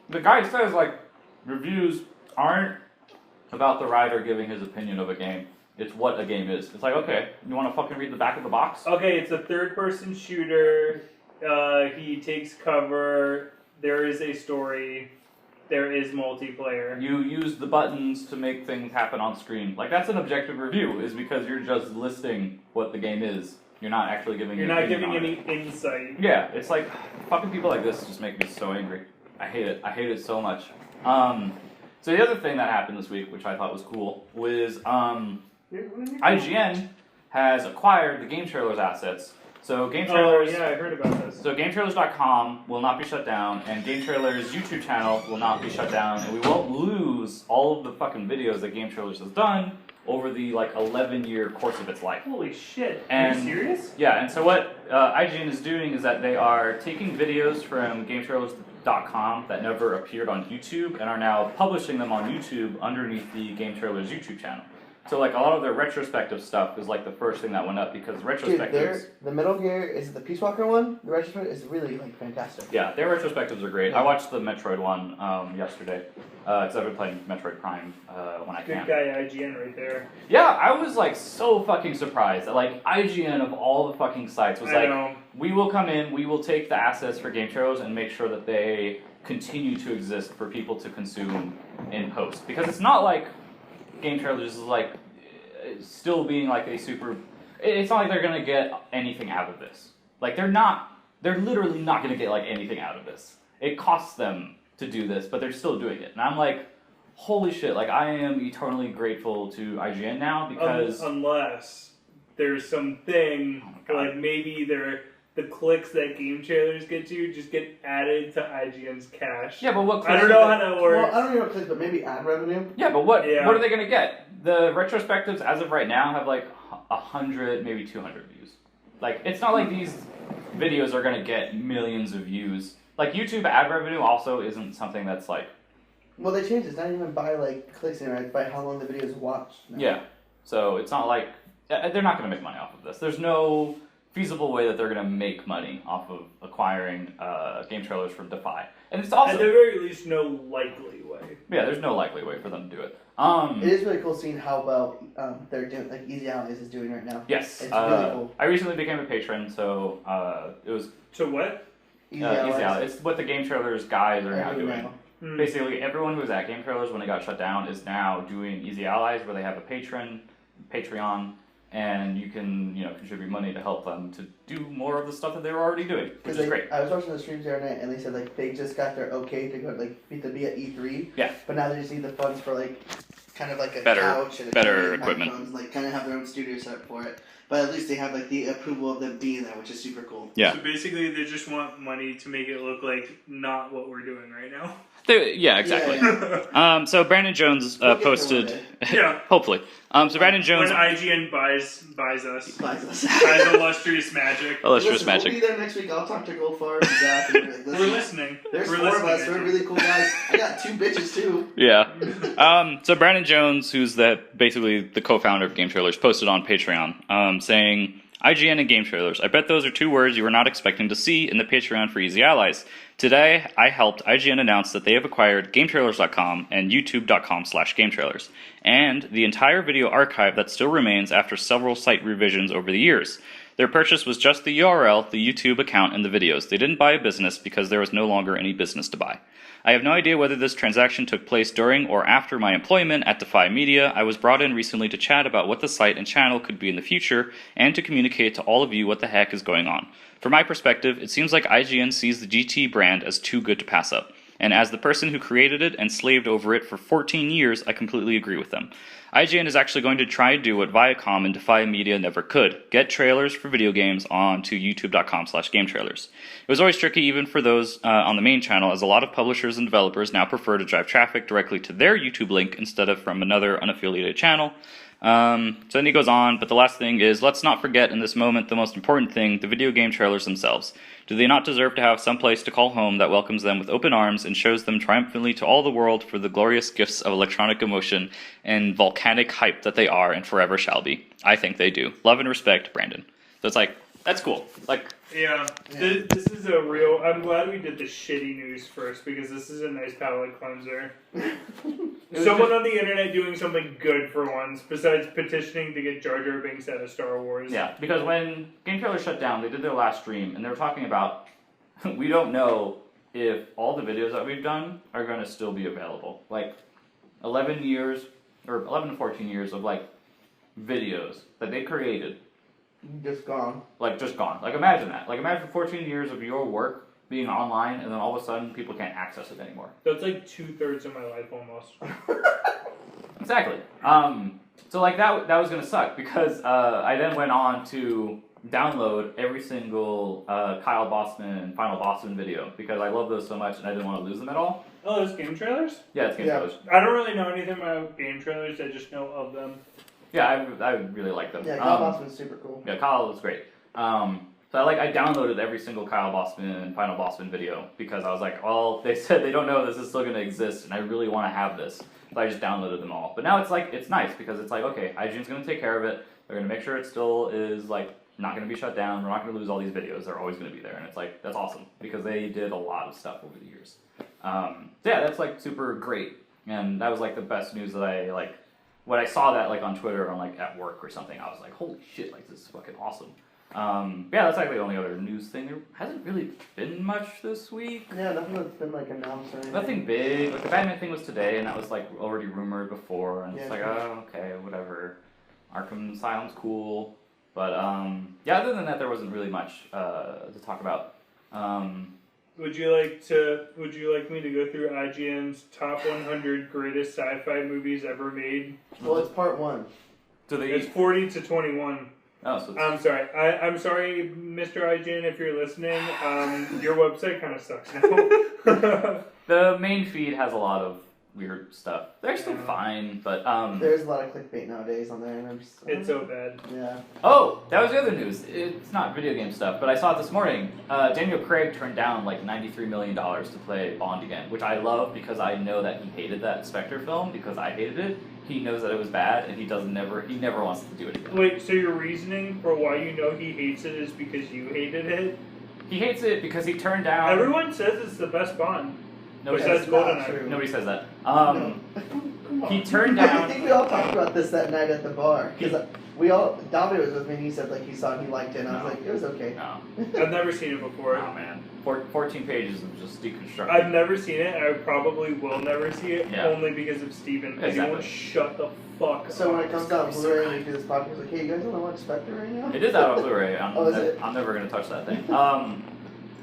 The guy says like, reviews aren't about the writer giving his opinion of a game. It's what a game is. It's like, okay, you want to fucking read the back of the box? Okay, it's a third-person shooter. He takes cover. There is a story. There is multiplayer. You use the buttons to make things happen on screen. Like, that's an objective review, is because you're just listing what the game is. You're not actually giving You're not giving any insight. Yeah, it's like, fucking people like this just make me so angry. I hate it. I hate it so much. So the other thing that happened this week, which I thought was cool, was IGN has acquired the Game Trailers assets. So Game Trailers... Oh, yeah, I heard about this. So GameTrailers.com will not be shut down, and Game Trailers' YouTube channel will not be shut down, and we won't lose all of the fucking videos that Game Trailers has done over the, like, 11-year course of its life. Holy shit. And, are you serious? Yeah, and so what IGN is doing is that they are taking videos from GameTrailers.com that never appeared on YouTube and are now publishing them on YouTube underneath the Game Trailers YouTube channel. So like a lot of their retrospective stuff is like the first thing that went up because retrospectives. Dude, the Metal Gear is the Peace Walker one. The retrospective is really like fantastic. Yeah, their retrospectives are great. Yeah. I watched the Metroid one yesterday because I've been playing Metroid Prime when I can. Good guy IGN right there. Yeah, I was like so fucking surprised that like IGN of all the fucking sites was I like, know. we will come in, we will take the assets for game trailers and make sure that they continue to exist for people to consume in post because it's not like game trailers is like still being like a super. It's not like they're gonna get anything out of this. Like they're literally not gonna get like anything out of this. It costs them to do this, but they're still doing it. And I'm like, holy shit! Like I am eternally grateful to IGN now because unless there's something like maybe the clicks that game trailers get you just get added to IGN's cache. yeah, but what? I don't know how that works. Well, I don't know what clicks, but maybe ad revenue. Yeah, but what? Yeah. What are they gonna get? The retrospectives, as of right now, have like 100, maybe 200 views. Like, it's not like these videos are gonna get millions of views. Like, YouTube ad revenue also isn't something that's like. Well, they changed it. It's not even by like clicks anymore. It's by how long the video is watched. Now. Yeah. So it's not like they're not gonna make money off of this. There's no feasible way that they're gonna make money off of acquiring game trailers from Defy. And it's also at the very least, no likely way. yeah, there's no likely way for them to do it. It is really cool seeing how well they're doing. Like Easy Allies is doing right now. Yes, It's really cool. I recently became a patron, so it was To what? Easy Easy Allies. Allies. It's what the game trailers guys are now doing. Hmm. Basically, everyone who was at game trailers when it got shut down is now doing Easy Allies, where they have a Patreon, and you can contribute money to help them to do more of the stuff that they were already doing, which is great. I was watching the streams the other night, and they said like they just got their okay to go like to be at E3. Yeah. But now they just need the funds for like kind of like a Better- couch and a better TV and equipment. microphones, like kind of have their own studio set up for it. But at least they have like the approval of them being there, which is super cool. Yeah. So basically, they just want money to make it look like not what we're doing right now. Yeah, exactly. Yeah. So Brandon Jones We'll get there posted. one Yeah. Hopefully. So Brandon Jones. When IGN buys us, Buys us. buys illustrious magic. Illustrious Listen, magic. We'll be there next week. I'll talk to Goldfarb and Zach. And be like, We're listen, listening. there's We're four of listening us. to We're you. really cool guys. I got 2 bitches too. Yeah. So Brandon Jones, who's basically the co-founder of Game Trailers, posted on Patreon saying, IGN and Game Trailers. I bet those are 2 words you were not expecting to see in the Patreon for Easy Allies. Today, I helped IGN announce that they have acquired GameTrailers.com and YouTube.com/GameTrailers, and the entire video archive that still remains after several site revisions over the years. Their purchase was just the URL, the YouTube account, and the videos. They didn't buy a business because there was no longer any business to buy. I have no idea whether this transaction took place during or after my employment at Defy Media. I was brought in recently to chat about what the site and channel could be in the future, and to communicate to all of you what the heck is going on. From my perspective, it seems like IGN sees the GT brand as too good to pass up. And as the person who created it and slaved over it for 14 years, I completely agree with them. IGN is actually going to try to do what Viacom and Defy Media never could: get trailers for video games onto youtube.com/GameTrailers. It was always tricky even for those on the main channel, as a lot of publishers and developers now prefer to drive traffic directly to their YouTube link instead of from another unaffiliated channel. So then he goes on, but the last thing is, let's not forget in this moment the most important thing, the video game trailers themselves. Do they not deserve to have some place to call home that welcomes them with open arms and shows them triumphantly to all the world for the glorious gifts of electronic emotion and volcanic hype that they are and forever shall be? I think they do. Love and respect, Brandon. So it's like, that's cool. Like, Yeah, this is a real. I'm glad we did the shitty news first because this is a nice palate cleanser. Someone on the internet doing something good for once, besides petitioning to get Jar Jar Binks out of Star Wars. yeah, because when Game Trailers shut down, they did their last stream, and they were talking about, we don't know if all the videos that we've done are going to still be available. Like, 11 years, or 11 to 14 years of, like, videos that they created. Just gone. Like, just gone. Like, imagine that. Like, imagine 14 years of your work being online, and then all of a sudden, people can't access it anymore. That's like 2/3 of my life almost. Exactly. So, like, that was going to suck, because I then went on to download every single Kyle Bossman and Final Bossman video, because I love those so much, and I didn't want to lose them at all. Oh, there's game trailers? Yeah, it's Game Yeah. Trailers. I don't really know anything about game trailers, I just know of them. Yeah, I really like them. Yeah, Kyle Bossman's super cool. Yeah, Kyle was great. So I downloaded every single Kyle Bossman and Final Bossman video because I was like, well, they said they don't know if this is still going to exist, and I really want to have this. So I just downloaded them all. But now it's nice because it's like, okay, IGN's going to take care of it. They're going to make sure it still is like not going to be shut down. We're not going to lose all these videos. They're always going to be there, and it's like that's awesome because they did a lot of stuff over the years. So yeah, that's like super great, and that was like the best news that I like. When I saw that like on Twitter or like at work or something, I was like, holy shit, like this is fucking awesome. Yeah, that's like the only other news thing. There hasn't really been much this week. Yeah, nothing that's been like announced or anything. Nothing big. Like the Batman thing was today, and that was like already rumored before, and Yeah, it's like, true. oh, okay, whatever. Arkham Asylum's cool, but yeah, other than that, there wasn't really much to talk about. Would you like me to go through IGN's top 100 greatest sci-fi movies ever made? Well, it's part 1. Do they? It's 40 to 21. Oh, so it's, I'm sorry. I'm sorry, Mr. IGN, if you're listening. Your website kind of sucks now. the main feed has a lot of weird stuff. They're still Yeah. fine, but There's a lot of clickbait nowadays on there, and I'm just. It's so bad. Yeah. Oh, that was the other news. It's not video game stuff, but I saw it this morning. Daniel Craig turned down like $93 million to play Bond again, which I love because I know that he hated that Spectre film because I hated it. He knows that it was bad, and he never wants to do it again. Wait, so your reasoning for why you know he hates it is because you hated it? He hates it because he turned down. Everyone says it's the best Bond. Nobody Besides says, not GoldenEye. true. nobody says that. No. Come on. He turned I down. think we all talked about this that night at the bar. Because David was with me, and he said like he saw it, and he liked it, and I was No. like, it was okay. No, I've never seen it before. oh man, 14 pages of just deconstruction. I've never seen it, and I probably will never see it, Yeah. only because of Steven. Because he won't Exactly. shut the fuck up. So when it comes out on so Blu-ray, good. we do this podcast, like, hey, you guys want to watch Spectre right now? It is out on Blu-ray. Oh, is it? I'm never gonna touch that thing.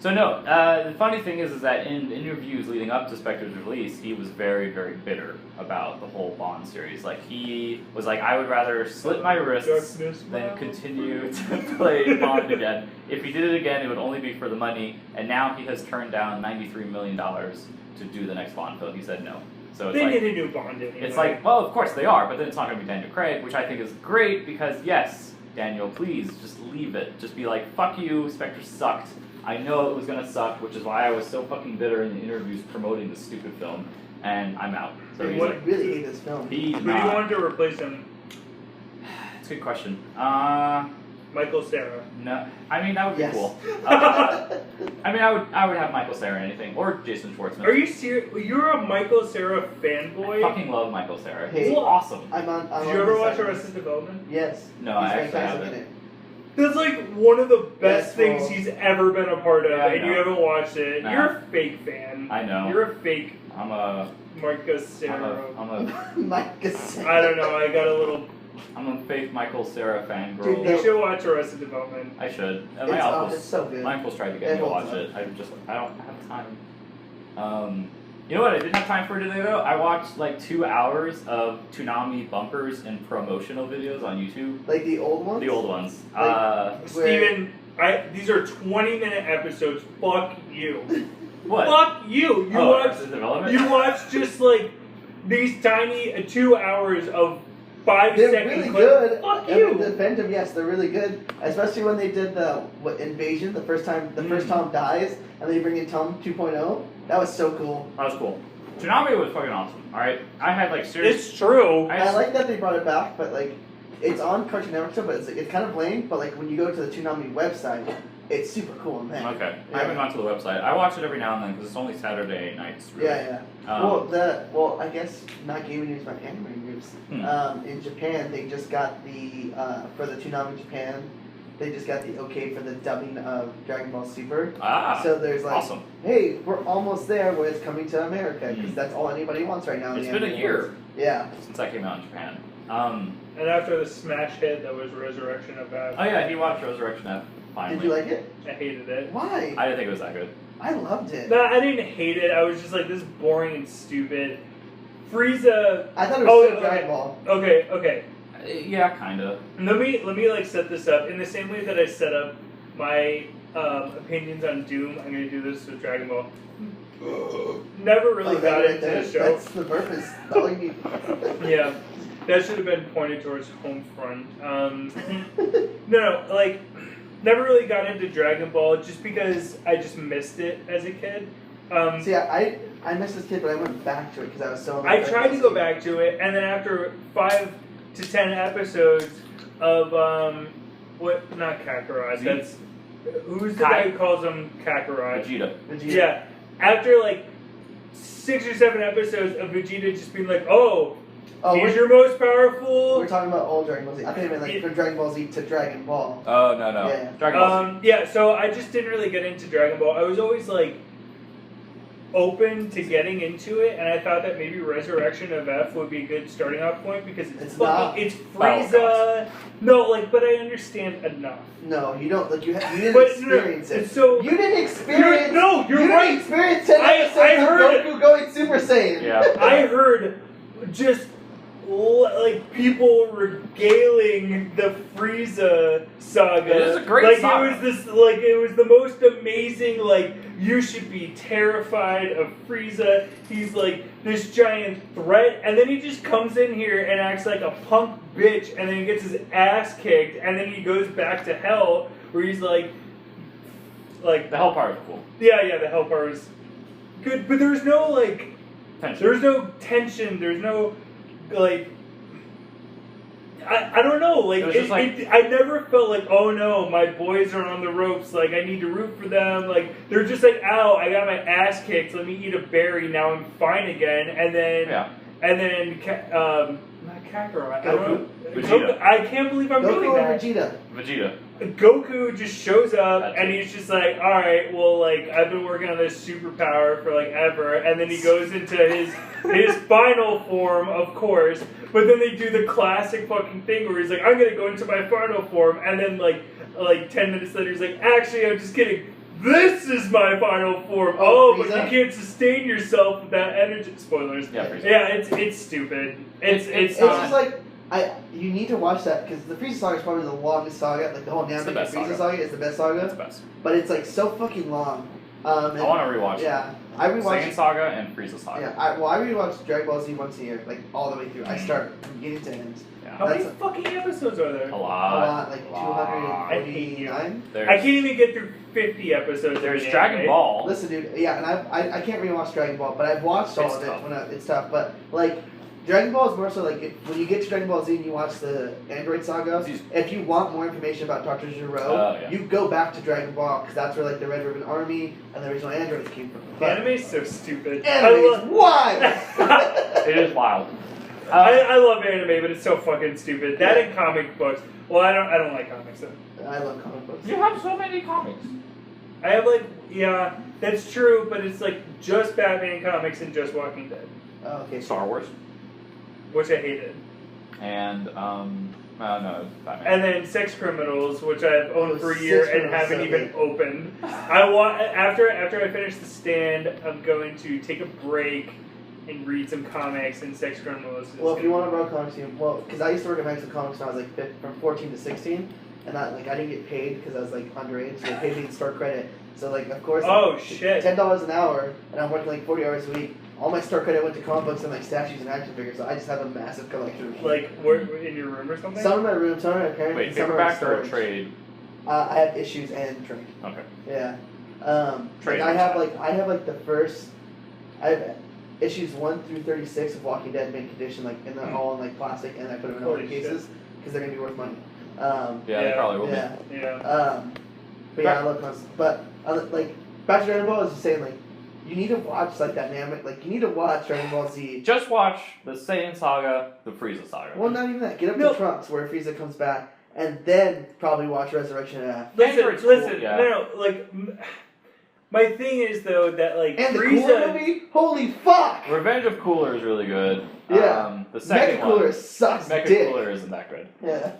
So no, the funny thing is that in interviews leading up to Spectre's release, he was very, very bitter about the whole Bond series. Like he was like, I would rather slit my wrists Darkness, than wow. continue to play Bond again. If he did it again, it would only be for the money. And now he has turned down $93 million to do the next Bond film. He said no. So it's They like, need a new Bond anyway. it's like, well, of course they are, but then it's not going to be Daniel Craig, which I think is great because, yes, Daniel, please just leave it. Just be like, fuck you, Spectre sucked. I know it was going to suck, which is why I was so fucking bitter in the interviews promoting this stupid film, and I'm out. So I he's like, really hate this film. he's Who do you not. want to replace him? It's a good question. Michael Cera. No, I mean, that would be Yes. cool. I mean, I would have Michael Cera or anything, or Jason Schwartzman. Are you serious? You're a Michael Cera I fanboy? fucking love Michael Cera. Hey. He's awesome. I'm on. Did you ever watch Arrested Development? Yes. No, He's I actually fantastic haven't. in it. That's like one of the best Yes, things well- he's ever been a part of, Yeah, I and you know. haven't watched it. Nah. You're a fake fan. I know. You're a fake I'm a Marcus Cera. Mike Gasset. I don't know. I got a little. I'm a fake Michael Cera Dude, fangirl. You should watch Arrested Development. I should. It's so good. My uncle's tried to get It me to holds watch up. it. I don't have time. You know what I didn't have time for today though? I watched like 2 hours of Toonami bumpers and promotional videos on YouTube. Like the old ones? The old ones. Like- Steven, these are 20-minute episodes. Fuck you. What? Fuck you. You Oh, watch. Arrested Development? You watch just like these tiny 2 hours of 5-second They're really clips. good. Fuck I you. would defend them, yes, they're really good. Especially when they did the invasion, the first Tom dies, and they bring in Tom 2.0. That was so cool. That was cool. Toonami was fucking awesome. Alright? I had like serious. It's true. I like that they brought it back, but like, it's on Cartoon Network still, but it's kind of lame. But like, when you go to the Toonami website, it's super cool in there. Okay. Yeah. I haven't gone to the website. I watch it every now and then because it's only Saturday nights. Really. Yeah, yeah. Well, I guess not gaming news, but anime news. In Japan, they just got the for the Toonami Japan, they just got the okay for the dubbing of Dragon Ball Super. So there's like, awesome. hey, we're almost there where it's coming to America because that's all anybody wants right now. in It's the been a anime year world. Yeah. since I came out in Japan. And after the smash hit that was Resurrection of F, Oh yeah, he watched Resurrection F finally. Did you like it? I hated it. Why? I didn't think it was that good. I loved it. No, I didn't hate it. I was just like, this is boring and stupid. Frieza. I thought it was Oh, so okay. Dragon Ball. Okay. Yeah, kinda. Let me like set this up in the same way that I set up my opinions on Doom. I'm gonna do this with Dragon Ball. Never really Oh, got that into right the there, show. that's the purpose. All you need. Yeah, that should have been pointed towards home front. No, like never really got into Dragon Ball just because I just missed it as a kid. See, I missed this kid, but I went back to it because I was so. I tried to go back to it, and then after 5 to 10 episodes of not Kakarot. That's who's the guy who calls him Kakarot? Vegeta. Yeah. After like 6 or 7 episodes of Vegeta just being like, he's your most powerful. We're talking about old Dragon Ball Z. I think it meant like from Dragon Ball Z to Dragon Ball. Oh no. Yeah. Dragon Ball Z. Yeah. So I just didn't really get into Dragon Ball. I was always like open to getting into it, and I thought that maybe Resurrection of F would be a good starting off point because it's Frieza. No, but I understand enough. No, you don't. Like you didn't experience it. So you didn't experience. You're you right. Didn't experience 10 episodes I heard of Goku going Super Saiyan. Yeah. I heard just like people regaling the Frieza saga. It is a great saga. It was the most amazing. Like, you should be terrified of Frieza. He's like this giant threat, and then he just comes in here and acts like a punk bitch, and then he gets his ass kicked, and then he goes back to hell where he's like the hell part was cool. Yeah, the hell part was good, but there's no tension. There's no tension. There's no I don't know. I never felt like, oh no, my boys are on the ropes. Like, I need to root for them. Like, they're just like, ow, I got my ass kicked. Let me eat a berry. Now I'm fine again. And then, not Kakarot. Vegeta. I can't believe I'm doing that. Vegeta. Goku just shows up and he's just like, alright, well, I've been working on this superpower for ever, and then he goes into his final form, of course, but then they do the classic fucking thing where he's like, I'm gonna go into my final form, and then 10 minutes later he's like, actually, I'm just kidding, this is my final form. But you can't sustain yourself with that energy. Spoilers. Yeah, it's stupid. It's just you need to watch that because the Frieza saga is probably the longest saga. Like the whole Namek Frieza saga is the best saga. It's the best. But it's so fucking long. I want to rewatch it. Yeah, I rewatch Saiyan Saga and Frieza Saga. Yeah, I rewatch Dragon Ball Z once a year, all the way through. I start from beginning to end. Yeah. How many fucking episodes are there? A lot. 249. I can't even get through 50 episodes. There's Dragon Ball. Listen, dude. Yeah, and I can't rewatch Dragon Ball, but I've watched all of it. It's tough, but Dragon Ball is more so when you get to Dragon Ball Z and you watch the Android saga, if you want more information about Dr. Gero, you go back to Dragon Ball because that's where the Red Ribbon Army and the original androids came from. The anime's so stupid. Anime's wild! It is wild. I love anime, but it's so fucking stupid. That and comic books. Well, I don't like comics though. I love comic books. You have so many comics. I have yeah, that's true, but it's just Batman comics and just Walking Dead. Oh, okay. Star Wars. Which I hated. And, no, Batman. And then Sex Criminals, which I've owned for a year and haven't even opened. After I finish The Stand, I'm going to take a break and read some comics, and Sex Criminals is if you want to run comics, because I used to work at Mexican Comics when I was from 14 to 16, and I didn't get paid because I was underage, so they paid me in store credit. So of course, shit, $10 an hour, and I'm working 40 hours a week. All my store credit went to comic books and statues and action figures, so I just have a massive collection. Where in your room or something? Some in my room, some in my parents. Wait, paperback or a trade? I have issues and trade. Okay. Yeah. Trade. I have the first. I have issues 1 through 36 of Walking Dead in mint condition, and they're all in plastic, and I put them in order cases because they're gonna be worth money. They probably will be. Yeah. But yeah, I love comics. But back to Dragon Ball is just saying you need to watch that Namek. You need to watch Dragon Ball Z. Just watch the Saiyan Saga, the Frieza Saga. Well, not even that. Get up to Trunks where Frieza comes back, and then probably watch Resurrection of F. Listen. No. My thing is though that and the Frieza Cooler movie. Holy fuck! Revenge of Cooler is really good. Yeah. The second Mecha Cooler sucks Mecha dick. Cooler isn't that good. Yeah.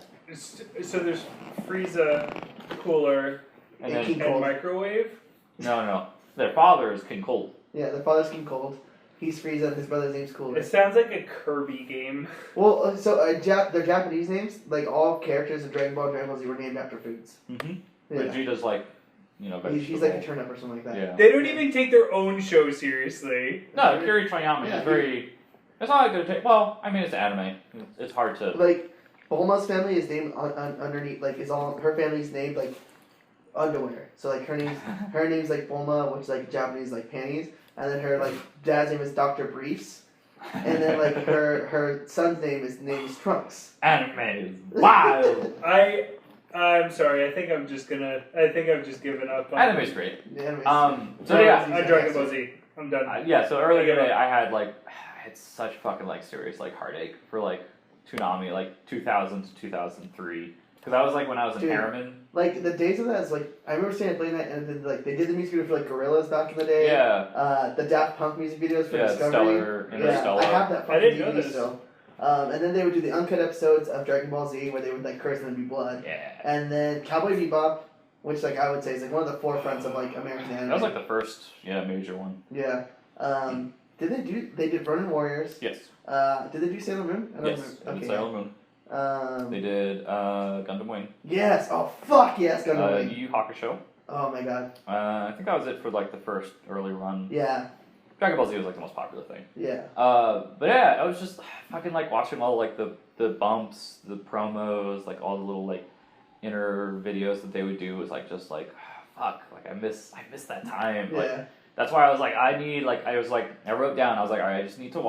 So there's Frieza, Cooler, and Microwave. No. Their father is King Cold. Yeah, their father's King Cold. He's Frieza, and his brother's name's Cooler. It sounds like a Kirby game. Well, their Japanese names, all characters in Dragon Ball and Dragon Ball Z were named after foods. Mm-hmm. Yeah. Vegeta's vegetable. He's a turnip or something like that. Yeah. They don't even take their own show seriously. No, Kiri Toriyama is very... It's not going to take... Well, I mean, it's anime. It's hard to... Bulma's family is named underneath, her family's named, underwear. So like her name's like Bulma, which is like Japanese like panties, and then her like dad's name is Dr. Briefs, and then like her son's name is Trunks. Anime is wild. I'm sorry. I think I've just given up. On Anime's great. Yeah, So yeah, I Dragon Ball Z. I'm done. yeah. So earlier today, I had such fucking like serious like heartache for like Toonami, like 2000 to 2003, because that was like when I was in Dude. Harriman. Like the days of that is like I remember seeing it late night, and then like they did the music video for like Gorillaz back in the day. Yeah. The Daft Punk music videos for Yeah, Discovery. Stellar, Interstellar. I have that I fucking didn't know DVD this. still. And then they would do the uncut episodes of Dragon Ball Z where they would like curse and then be blood. Yeah. And then Cowboy Bebop, which like I would say is like one of the forefronts of like American anime. That was like the first major one. Yeah. They did Ronin Warriors. Yes. Did they do Sailor Moon? I don't Yes. remember. Okay, Sailor Moon. They did Gundam Wing. Yes. Oh fuck yes, Gundam Wing. Yu Yu Hakusho. Oh my god. I think that was it for like the first early run. Yeah. Dragon Ball Z was like the most popular thing. Yeah. But yeah, I was just fucking like watching all like the bumps, the promos, like all the little like inner videos that they would do. Was like just like fuck, like I miss that time. Like Yeah. that's why I was like I wrote down, I was like, alright, I just need to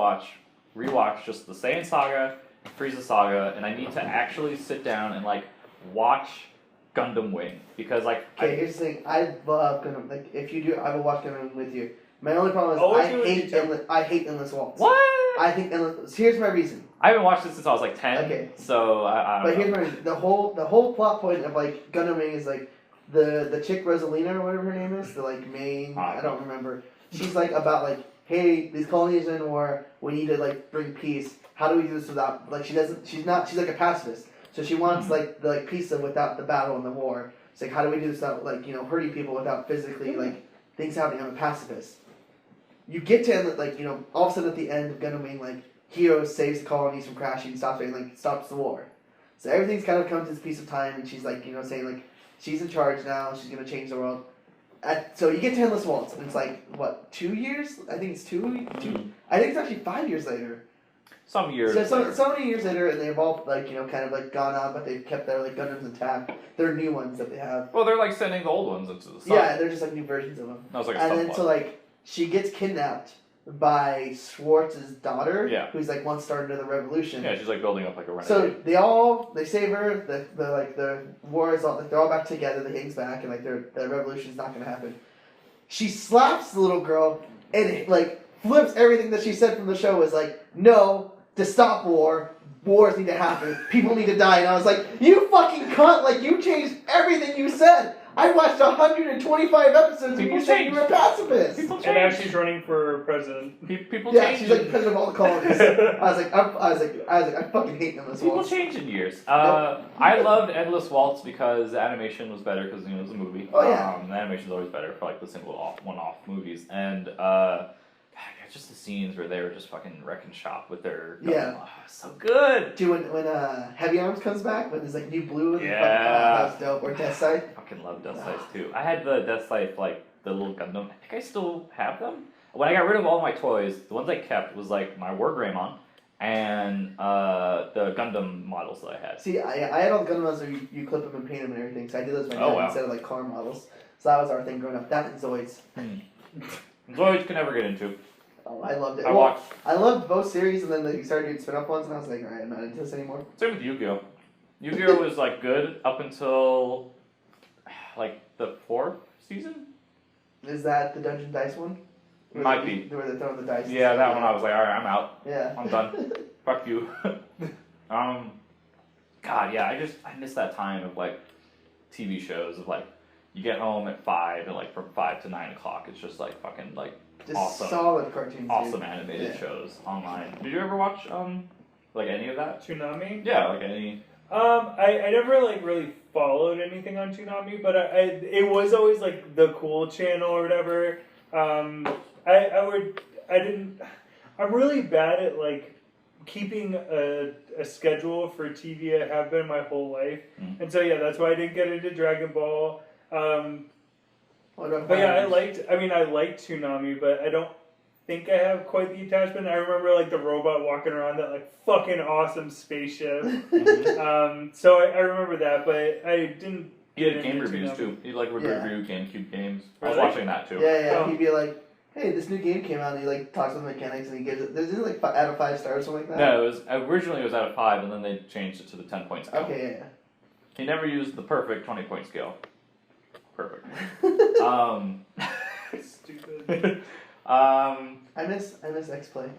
rewatch just the Saiyan Saga, Frieza Saga, and I need to actually sit down and like watch Gundam Wing, because like Okay, here's the thing. I love Gundam. Like, if you do, I will watch Gundam Wing with you. My only problem is I hate Endless Waltz. what? I think Endless. Here's my reason. I haven't watched it since I was like 10. Okay. So I But don't here's know. my reason. The whole plot point of like Gundam Wing is like the chick Rosalina or whatever her name is, the like main. I don't remember. She's like about like, hey, these colonies are in war. We need to like bring peace. How do we do this without like She's like a pacifist. So she wants like the peace without the battle and the war. It's like, how do we do this without like hurting people without physically like things happening? I'm a pacifist. You get to like all of a sudden at the end of Gundam Wing, like Hero saves the colonies from crashing, stops the war. So everything's kind of come to this piece of time, and she's like saying like she's in charge now. She's gonna change the world. So you get to Endless Waltz, and it's like what 2 years? I think it's two. I think it's actually 5 years later. Some years. So many years later, and they've all like kind of like gone on, but they've kept their like Gundams intact. They're new ones that they have. Well, they're like sending the old ones into the sun. Yeah, they're just like new versions of them. That was like a And then subplot. so like she gets kidnapped by Schwartz's daughter, Yeah. who's like once started the revolution. Yeah, she's like building up like a So renegade. they save her. The war is all like they're all back together. The gang's back, and like the revolution's not gonna happen. She slaps the little girl and like flips everything that she said from the show. Was like, no, to stop war. Wars need to happen. People need to die. And I was like, you fucking cunt! Like you changed everything you said. I watched 125 episodes and you said you were a pacifist. People change. And now she's running for president. People Yeah, change. she's like president of all the colonies. I fucking hate Endless People Waltz. change in years. I loved Endless Waltz because the animation was better because it was a movie. Oh, yeah. The animation's always better for like the single one-off movies, and just the scenes where they were just fucking wrecking shop with their so good. Dude, when Heavy Arms comes back, when there's like new blue, and Yeah. that's dope. Or Death Side. I fucking love Death Sights too. I had the Death Sight like the little Gundam. I think I still have them. When I got rid of all my toys, the ones I kept was like my War Greymon and the Gundam models that I had. See, I had all the Gundam models where you clip them and paint them and everything. So I did those myself Oh, wow. instead of like car models. So that was our thing growing up. That and Zoids. Zoids can never get into. Oh, I loved it. I watched. I loved both series, and then they started doing spin-off ones, and I was like, alright, I'm not into this anymore. Same with Yu-Gi-Oh. Yu-Gi-Oh was like good up until like the 4th season. Is that the Dungeon Dice one? Might be. Where they're throwing the dice. Yeah, that one I was like, alright, I'm out. Yeah. I'm done. Fuck you. God, yeah, I miss that time of like TV shows of like you get home at 5 and like from 5 to 9 o'clock it's just like fucking like Just awesome, solid cartoons. awesome dude. animated Yeah. shows online. Did you ever watch like any of that? Toonami? Yeah, like any. I never like really followed anything on Toonami, but it was always like the cool channel or whatever. I'm really bad at like keeping a schedule for TV. I have been my whole life, and so yeah, that's why I didn't get into Dragon Ball. But yeah, I liked Toonami, but I don't think I have quite the attachment. I remember like the robot walking around that like fucking awesome spaceship. So I remember that, but I didn't He had didn't game get reviews know. too. He like would Yeah. review GameCube games. I was Really? watching that too. Yeah. Oh. He'd be like, "Hey, this new game came out," and he like talks about the mechanics, and he gives it. Is it like out of 5 stars or something like that? No, it was originally it was out of 5, and then they changed it to the 10-point scale. Okay. Yeah. He never used the perfect 20-point scale. Perfect. Stupid. I miss X-Play.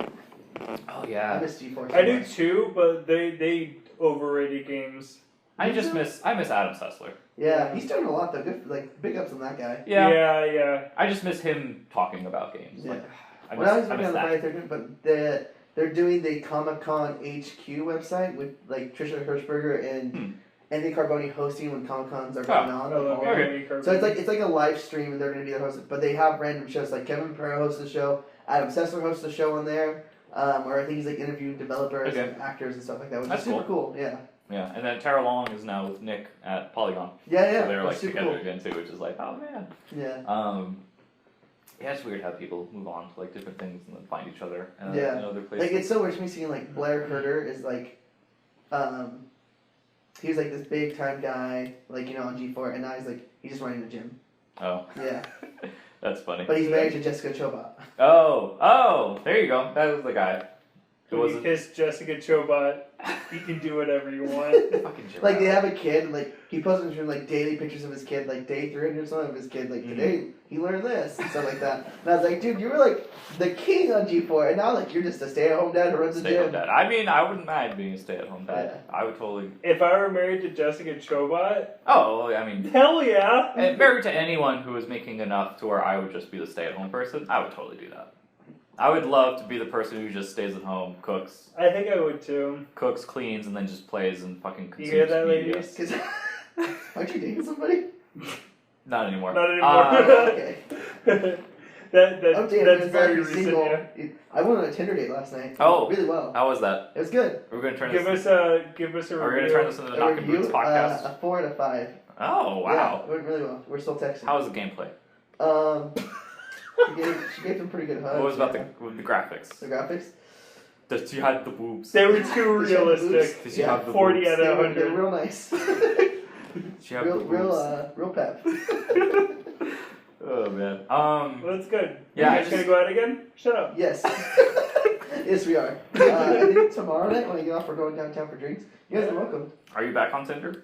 Oh I yeah. miss G4. I do too, but they overrated games. I miss Adam Sessler. Yeah, he's doing a lot though. Good, like big ups on that guy. Yeah. I just miss him talking about games. Yeah. Like, I Well, now he's miss working on the that. Friday 13th, but they're doing the Comic-Con HQ website with like Trisha Hirschberger and Anthony Carboni hosting when Comic-Cons are going on. Okay. So it's like a live stream and they're going to be the host, but they have random shows like Kevin Pereira hosts the show, Adam Sessler hosts the show on there, or I think he's like interviewing developers and actors and stuff like that, which That's is super cool. Yeah. Yeah, and then Tara Long is now with Nick at Polygon. Yeah. So they're like that's super together cool. again too, which is like, oh man. Yeah. Yeah, it's weird how people move on to like different things and then find each other in other places. Like it's so weird to me seeing like Blair Herter is like, he was like this big time guy, like on G4, and now he's just running the gym. Oh. Yeah. That's funny. But he's married to Jessica Chobot. Oh, there you go. That was the guy. When you kiss Jessica Chobot, you can do whatever you want. Fucking Like they have a kid, like he posts like daily pictures of his kid, like day 300 or something of his kid, like today he learned this and stuff like that. And I was like, dude, you were like the king on G4, and now like you're just a stay-at-home dad who runs a Stay-at-home gym. dad. I mean, I wouldn't mind being a stay-at-home dad. Yeah. I would totally. If I were married to Jessica Chobot, Oh, I mean, hell yeah. and married to anyone who was making enough to where I would just be the stay-at-home person, I would totally do that. I would love to be the person who just stays at home, cooks, I think I would too. cleans, and then just plays and fucking consumes You hear that, media. ladies? 'Cause aren't you dating somebody? Not anymore. Not anymore. Okay. I'm dating, That's it's very like recent. single. Yeah. I went on a Tinder date last night. Oh. Really well. How was that? It was good. We're going to turn Give this. us a Are we going to review. turn this into the Knock and Boots podcast? A 4 out of 5. Oh, wow. Yeah, it went really well. We're still texting. How was the gameplay? She gave some pretty good hugs. What was about yeah. the graphics? The graphics? Does she have the boobs? They were too realistic. Did she have the 40 boobs? out They of were 100. real nice. She have the boobs. real pep. Oh man. Well, that's good. Yeah, You guys gonna go out again? Shut up. Yes. Yes, we are. I think tomorrow night when I get off, we're going downtown for drinks. You guys are welcome. Are you back on Tinder?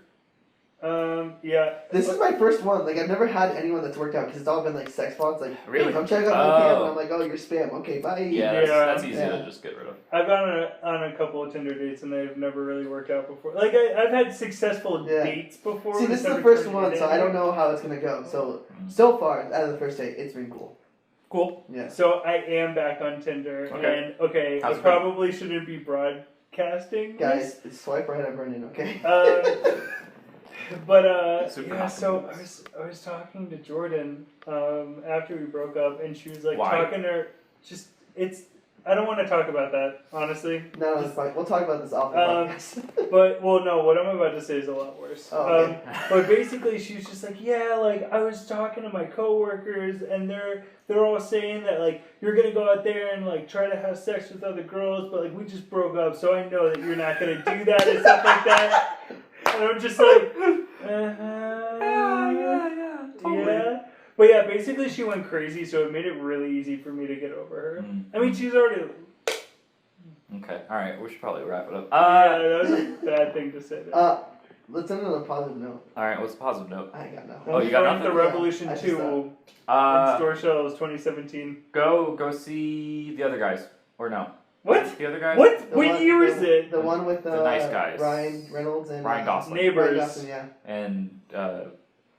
Yeah. This is my first one. Like, I've never had anyone that's worked out because it's all been like sex bots. Like, Really? hey, come check out my cam. And I'm like, oh, you're spam. Okay, bye. Yeah, that's easy Yeah. to just get rid of. I've gone on a couple of Tinder dates and they've never really worked out before. Like I've had successful Yeah. dates before. See, this is Never the first turned one, into so I anything. don't know how it's gonna go. So far, out of the first date, it's been cool. Cool. Yeah. So I am back on Tinder, Okay. and I How's it probably shouldn't be broadcasting this. Guys, it's swipe right on Brendan, okay? But Super yeah, so confident. I was talking to Jordan after we broke up, and she was like Why? talking to her. Just I don't want to talk about that honestly. No, it's fine. We'll talk about this off the podcast. But no, what I'm about to say is a lot worse. Oh, okay. But basically, she was just like, yeah, like I was talking to my coworkers, and they're all saying that like you're gonna go out there and like try to have sex with other girls, but like we just broke up, so I know that you're not gonna do that and stuff like that. And I'm just like, Totally. yeah. But yeah, basically she went crazy, so it made it really easy for me to get over her. I mean, she's already. Okay, alright, we should probably wrap it up. Yeah, that was a bad thing to say. There. Let's end on a positive note. Alright, what's the positive note? I ain't got nothing. Oh, you got nothing? The Revolution Yeah, I just 2 thought- will Uh, store shelves 2017. go see the other guys. Or no. What? The other guys? What? The What one- year the- is it? The one with The nice guys. Ryan Reynolds and Ryan Gosling. Neighbors. Ryan Gosling, yeah. And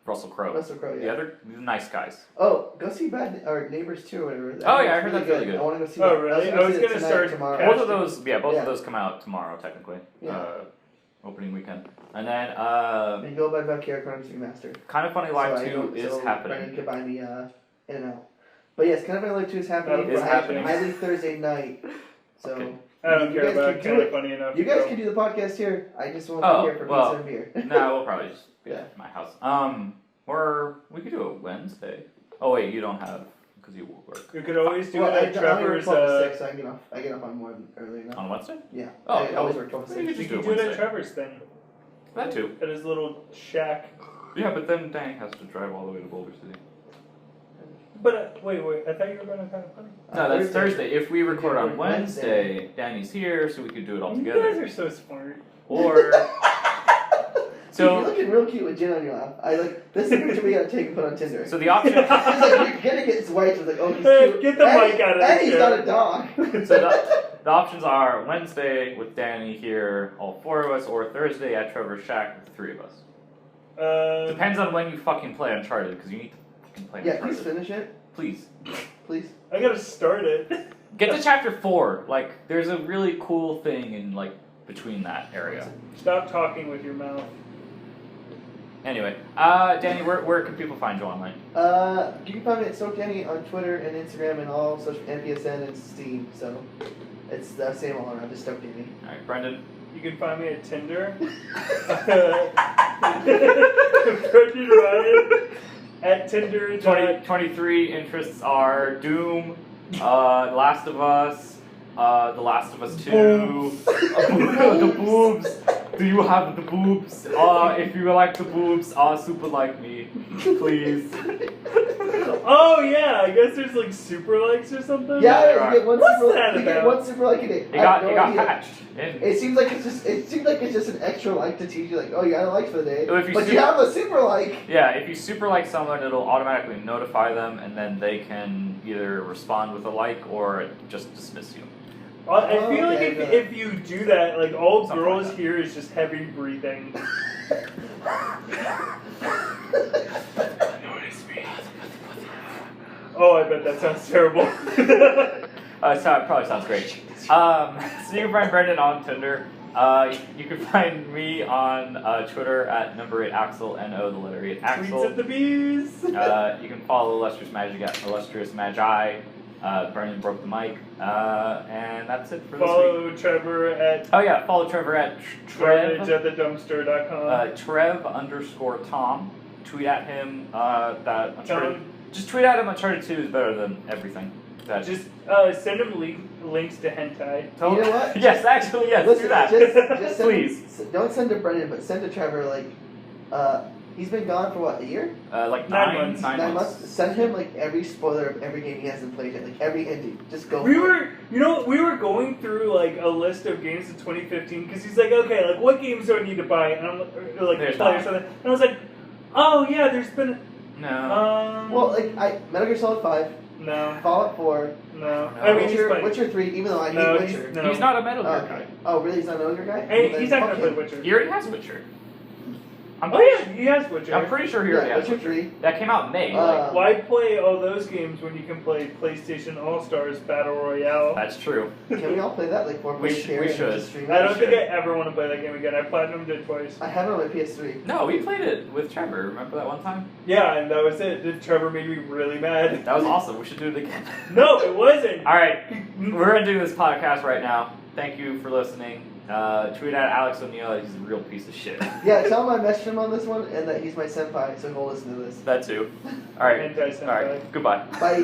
Russell Crowe. Russell Crowe, yeah. The other nice guys. Oh, go see Neighbors 2 or whatever. Oh, yeah, I heard that's really good. I want to go see Oh, that. really? I was I was gonna gonna see it start tomorrow. catching- Both of those, both Yeah. of those come out tomorrow, technically. Yeah. Opening weekend. And then, You go by Valkyrie Chronicles Remastered. Kind of Funny Live So 2 is Brendan happening. could buy me In and Out. But yes, Kind of Funny Live 2 is happening. Is happening. I leave Thursday night. So Okay. I don't you care guys about can do kind of it. funny enough. You to guys go. can do the podcast here. I just won't Oh, be here for well, pizza and beer. No, we'll probably just be Yeah. at my house. Or we could do it Wednesday. Oh wait, you don't have because you work We could always do Well, it at I only work Trevor's. 12 to 6, so I get off on more than early enough. on Wednesday. Yeah. Oh, I always work 12 to you 6. could You just could do do it it at Wednesday. Trevor's then. That too. At his little shack. Yeah, but then Danny has to drive all the way to Boulder City. But wait, I thought you were going to kind of funny. No, that's Thursday. If we record on Wednesday. Wednesday, Danny's here, so we could do it all You together. guys are so smart. Or You're looking real cute with gin on your lap. This is a picture we gotta take and put on Tinder. so the option. It's like, you're gonna get swiped. It's like, oh, he's Hey, cute. get the and, mic out of and the he's chair. got a dog. So the options are Wednesday with Danny here, all 4 of us, or Thursday at Trevor's shack with the 3 of us. Depends on when you fucking play Uncharted, because you need to fucking play Yeah, Uncharted. please finish it. Please. Please. I gotta start it. Get to chapter 4. Like, there's a really cool thing in, like, between that area. Stop talking with your mouth. Anyway, Danny, where can people find you online? You can find me at StokeDanny on Twitter and Instagram and all social MPSN and Steam. So it's the same all around. Just StokeDanny. Alright, Brendan. You can find me at Tinder. Brendan Ryan at Tinder. 23 interests are Doom, Last of Us, The Last of Us 2, the boobs. Do you have the boobs? If you like the boobs, super like me, please. Oh yeah, I guess there's like super likes or something. Yeah, you get one What's super. that You get about? one super like a day. It got patched. It seems like it's just an extra like to teach you like, oh, you got a like for the day. If you But you have a super like. Yeah, if you super like someone, it'll automatically notify them, and then they can either respond with a like or just dismiss you. I feel like okay, if you do that, like all Something girls like that. hear is just heavy breathing. Oh, I bet that sounds terrible. So it probably sounds great. So you can find Brendan on Tinder. You can find me on Twitter at number 8 Axel, N-O, the letter 8 Axel. Tweets at the bees. You can follow Illustrious Magic at Illustrious Magi. Brendan broke the mic. And that's it for this week. Follow Trevor at Oh yeah, follow Trevor at garbage Trev, at thedumpster.com. Trev_Tom. Tweet at him that Uncharted. Tom, Just tweet at him Uncharted 2 is better than everything. just send him links to hentai. You know what? Yes, actually, yes. Listen, do that. just send, Please. Don't send to Brendan, but send to Trevor. He's been gone for what, a year? Like 9 months. 9 months. Send him like every spoiler of every game he hasn't played yet, like every ending. Just go. We for it. we were going through like a list of games in 2015 because he's like, okay, like what games do I need to buy? And I'm like, There's play or not. something. And I was like, oh yeah, there's been No. Well, Metal Gear Solid 5, no, Fallout 4, no. I mean, he's Witcher, playing. Witcher 3. Even though I hate No, Witcher. no. He's not a Metal Gear Oh, guy. oh, really? He's not a Metal Gear guy? Hey, Well, he's then not gonna fuck play him. Witcher. He already has Witcher. Oh yeah, he has Witcher. I'm pretty sure he already Yeah, has Witcher Witcher. 3. That came out in May. Why play all those games when you can play PlayStation All Stars Battle Royale? That's true. Can we all play that like 4 We player should- share we and should. just stream it? I don't think I should. ever want to play that game again. I platinumed it twice. I have it on my PS3. No, we played it with Trevor. Remember that one time? Yeah, and that was it. Trevor made me really mad. That was awesome. We should do it again. No, it wasn't. All right, we're gonna do this podcast right now. Thank you for listening. Tweet at Alex O'Neill. He's a real piece of shit. Yeah, tell him I messaged him on this one and that he's my senpai, so he'll listen to this. That too. All right. Anti-senpai. All right. Goodbye. Bye.